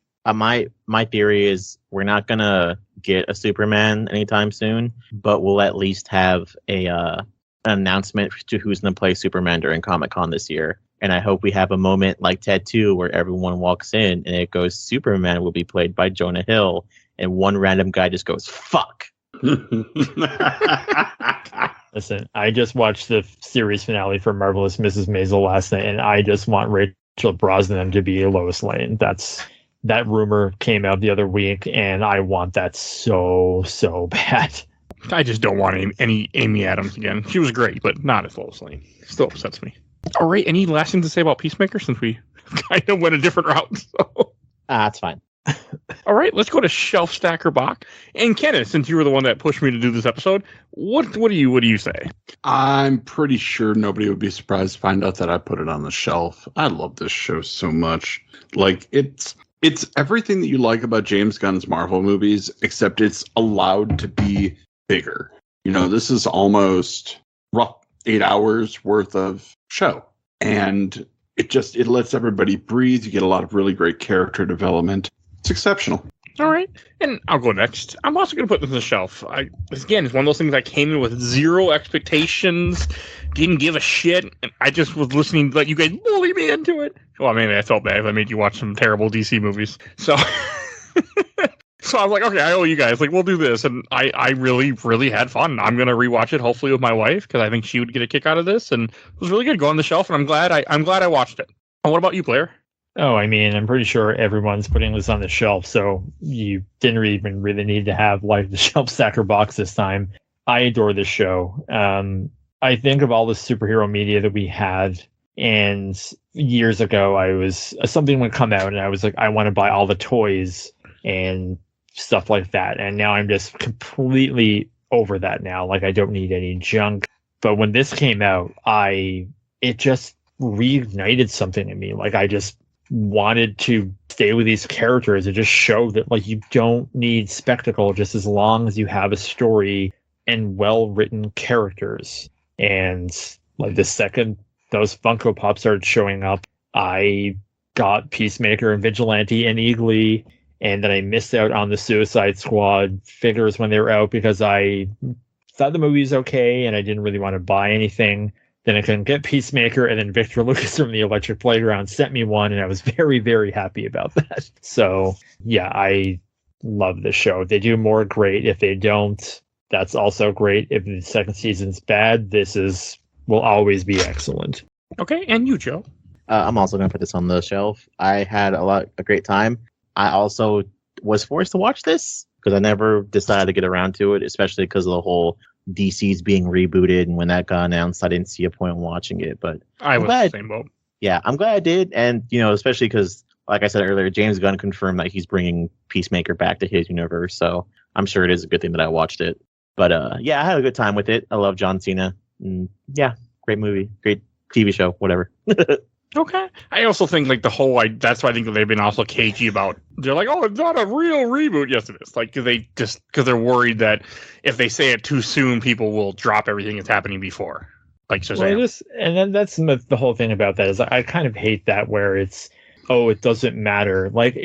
My theory is we're not gonna get a Superman anytime soon, but we'll at least have an announcement to who's gonna play Superman during Comic-Con this year. And I hope we have a moment like Ted 2 where everyone walks in and it goes, Superman will be played by Jonah Hill, and one random guy just goes, fuck. Listen, I just watched the series finale for Marvelous Mrs. Maisel last night, and I just want Rachel Brosnahan to be Lois Lane. That rumor came out the other week, and I want that so bad. I just don't want any Amy Adams again. She was great, but not as Lois Lane. Still upsets me. All right, any last thing to say about Peacemaker, since we kind of went a different route? So. That's fine. All right, let's go to Shelf Stacker Bach. And Kenneth, since you were the one that pushed me to do this episode, what do you say? I'm pretty sure nobody would be surprised to find out that I put it on the shelf. I love this show so much. It's everything that you like about James Gunn's Marvel movies, except it's allowed to be bigger. This is almost rough 8 hours worth of show. And it lets everybody breathe. You get a lot of really great character development. It's exceptional. All right. And I'll go next. I'm also going to put this on the shelf. Again, it's one of those things I came in with zero expectations, didn't give a shit, and I just was listening to let you guys bully me into it. Well, I felt bad if I made you watch some terrible DC movies. So so I was like, okay, I owe you guys. We'll do this. And I really, really had fun. I'm going to rewatch it, hopefully with my wife, because I think she would get a kick out of this. And it was really good. Go on the shelf, and I'm glad I watched it. And what about you, Blair? Oh, I'm pretty sure everyone's putting this on the shelf, so you didn't even really need to have the Shelf Stacker box this time. I adore this show. I think of all the superhero media that we had, and years ago, something would come out, and I was like, I want to buy all the toys and stuff like that. And now I'm just completely over that now. I don't need any junk. But when this came out, it just reignited something in me. I just wanted to stay with these characters. It just showed that you don't need spectacle just as long as you have a story and well-written characters. And the second those Funko Pops started showing up, I got Peacemaker and Vigilante and Eagly, and then I missed out on the Suicide Squad figures when they were out because I thought the movie was okay and I didn't really want to buy anything. Then I couldn't get Peacemaker, and then Victor Lucas from the Electric Playground sent me one, and I was very, very happy about that. So, yeah, I love this show. If they do more, great. If they don't, that's also great. If the second season's bad, will always be excellent. Okay, and you, Joe? I'm also going to put this on the shelf. I had a great time. I also was forced to watch this because I never decided to get around to it, especially because of the whole DC's being rebooted. And when that got announced, I didn't see a point in watching it. But I was the same boat. Yeah, I'm glad I did. And, especially because, like I said earlier, James Gunn confirmed that he's bringing Peacemaker back to his universe. So I'm sure it is a good thing that I watched it. But yeah, I had a good time with it. I love John Cena. And yeah, great movie, great TV show, whatever. Okay. I also think like that's why I think they've been also cagey about. They're like, oh, it's not a real reboot. Yes, it is. Like because they're worried that if they say it too soon, people will drop everything that's happening before. Like Shazam. Well, and then that's the whole thing about that is I kind of hate that where it's, oh, it doesn't matter. Like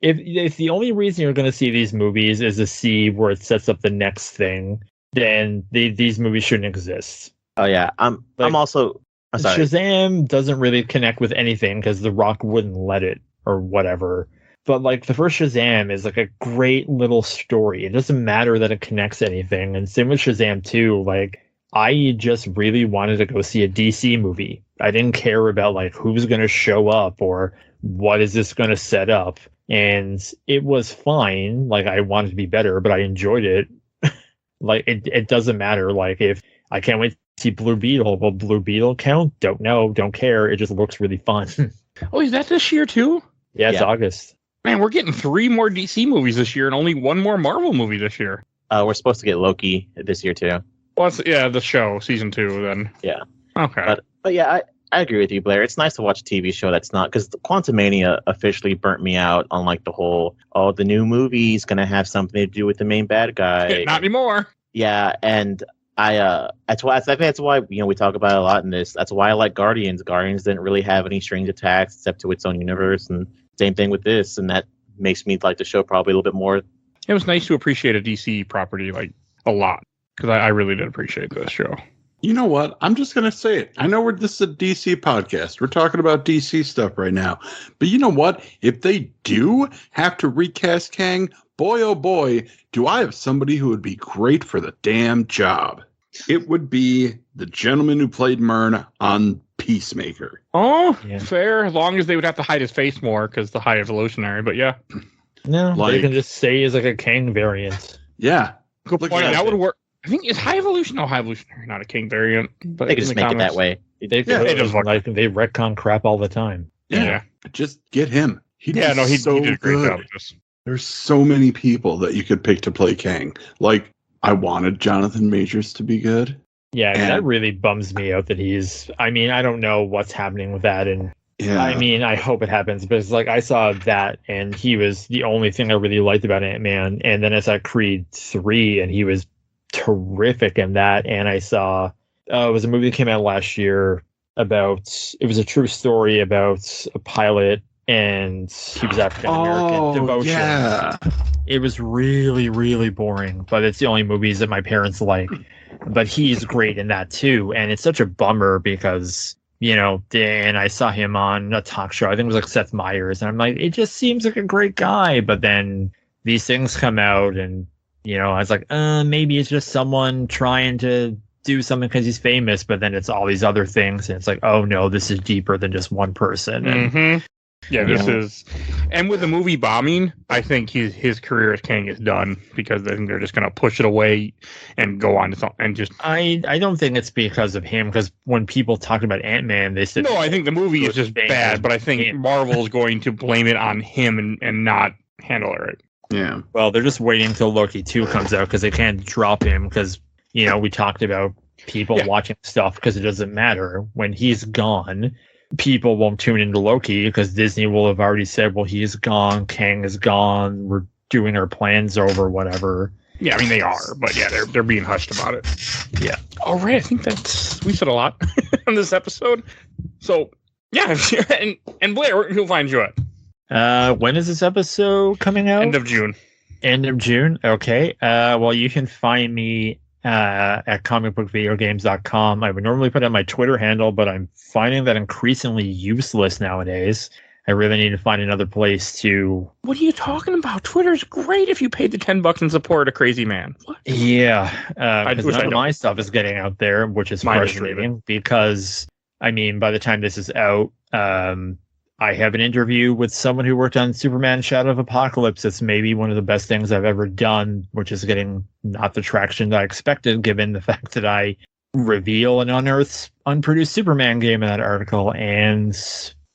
if the only reason you're going to see these movies is to see where it sets up the next thing, then these movies shouldn't exist. Oh yeah, I'm also. I'm sorry. Shazam doesn't really connect with anything because The Rock wouldn't let it or whatever. But like the first Shazam is like a great little story. It doesn't matter that it connects anything. And same with Shazam 2. Like I just really wanted to go see a DC movie. I didn't care about like who's going to show up or what is this going to set up. And it was fine. Like I wanted to be better, but I enjoyed it. Like it doesn't matter. Like if I can't wait to see Blue Beetle. Will Blue Beetle count? Don't know. Don't care. It just looks really fun. Oh, is that this year too? Yeah, it's August. Man, we're getting 3 more DC movies this year and only 1 more Marvel movie this year. We're supposed to get Loki this year too. Well, the show, season 2 then. Yeah. Okay. But yeah, I agree with you, Blair. It's nice to watch a TV show that's not, because Quantumania officially burnt me out on like the whole, the new movie's going to have something to do with the main bad guy. Yeah, not anymore. Yeah, and I think that's why we talk about it a lot in this. That's why I like Guardians. Guardians didn't really have any strings attached except to its own universe, and same thing with this, and that makes me like the show probably a little bit more. It was nice to appreciate a DC property like a lot because I really did appreciate this show. You know what? I'm just going to say it. I know this is a DC podcast. We're talking about DC stuff right now. But you know what? If they do have to recast Kang, boy, oh boy, do I have somebody who would be great for the damn job. It would be the gentleman who played Myrn on Peacemaker. Oh, yeah. Fair. As long as they would have to hide his face more because the High Evolutionary. But yeah. No, they can just say he's like a Kang variant. Yeah. Good point. That would work. I think is High Evolutionary not a King variant? But they can just make it that way. They retcon crap all the time. Yeah. Just get him. He did a great job with this. There's so many people that you could pick to play Kang. Like, I wanted Jonathan Majors to be good. Yeah, that really bums me out that he's... I mean, I don't know what's happening with that, and I mean, I hope it happens, but it's like I saw that, and he was the only thing I really liked about Ant-Man, and then I saw Creed 3, and he was terrific in that, and I saw... it was a movie that came out last year about... It was a true story about a pilot, and he was African-American. Devotion. Yeah. It was really, really boring, but it's the only movies that my parents like. But he's great in that too, and it's such a bummer because, and I saw him on a talk show, I think it was like Seth Meyers, and I'm like, it just seems like a great guy, but then these things come out, and, I was like, maybe it's just someone trying to do something because he's famous, but then it's all these other things, and it's like, oh no, this is deeper than just one person. And, yeah, this is, and with the movie bombing, I think his career as Kang is done because I think they're just going to push it away and go on to something and just. I don't think it's because of him, because when people talked about Ant-Man, they said no. I think the movie is just bad, but I think Marvel's going to blame it on him and not handle it right. Yeah. Well, they're just waiting until Loki 2 comes out because they can't drop him because we talked about people watching stuff because it doesn't matter when he's gone. People won't tune into Loki because Disney will have already said, well, he's gone, Kang is gone, we're doing our plans over, whatever. Yeah, I mean, they are, but yeah, they're being hushed about it. Yeah. All right, I think we said a lot on this episode. So, yeah, and Blair, where can people find you at? When is this episode coming out? End of June. End of June, okay. Well, you can find me at comicbookvideogames.com. I would normally put out my Twitter handle, but I'm finding that increasingly useless nowadays. I really need to find another place to... What are you talking about? Twitter's great if you paid the $10 and support a crazy man. What? Yeah, because none of my stuff is getting out there, which is frustrating because, I mean, by the time this is out, I have an interview with someone who worked on Superman Shadow of Apocalypse. It's maybe one of the best things I've ever done, which is getting not the traction that I expected, given the fact that I reveal and unearth unproduced Superman game in that article. And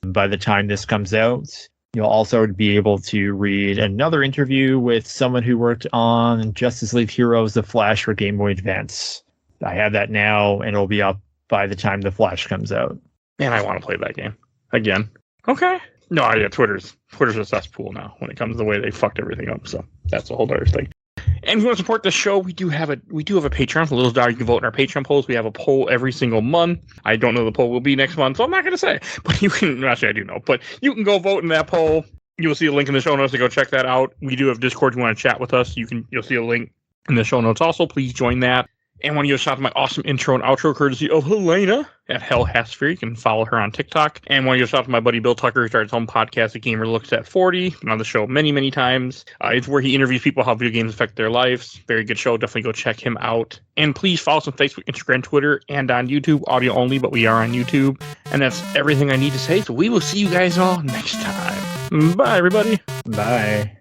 by the time this comes out, you'll also be able to read another interview with someone who worked on Justice League Heroes The Flash for Game Boy Advance. I have that now, and it'll be up by the time The Flash comes out. Man, I want to play that game again. Okay. No, yeah, Twitter's a cesspool now when it comes to the way they fucked everything up. So that's a whole other thing. And if you want to support the show, we do have a Patreon for Little Dog. You can vote in our Patreon polls. We have a poll every single month. I don't know the poll will be next month, so I'm not going to say. But you can, actually I do know, but you can go vote in that poll. You will see a link in the show notes to go check that out. We do have Discord. If you want to chat with us, you'll see a link in the show notes also. Please join that. And when you shout out my awesome intro and outro courtesy of Helena at Hell Hasphere, you can follow her on TikTok. And when you shout out to my buddy Bill Tucker, who started his own podcast, A Gamer Looks at 40, been on the show many, many times. It's where he interviews people how video games affect their lives. Very good show. Definitely go check him out. And please follow us on Facebook, Instagram, Twitter, and on YouTube. Audio only, but we are on YouTube. And that's everything I need to say. So we will see you guys all next time. Bye, everybody. Bye.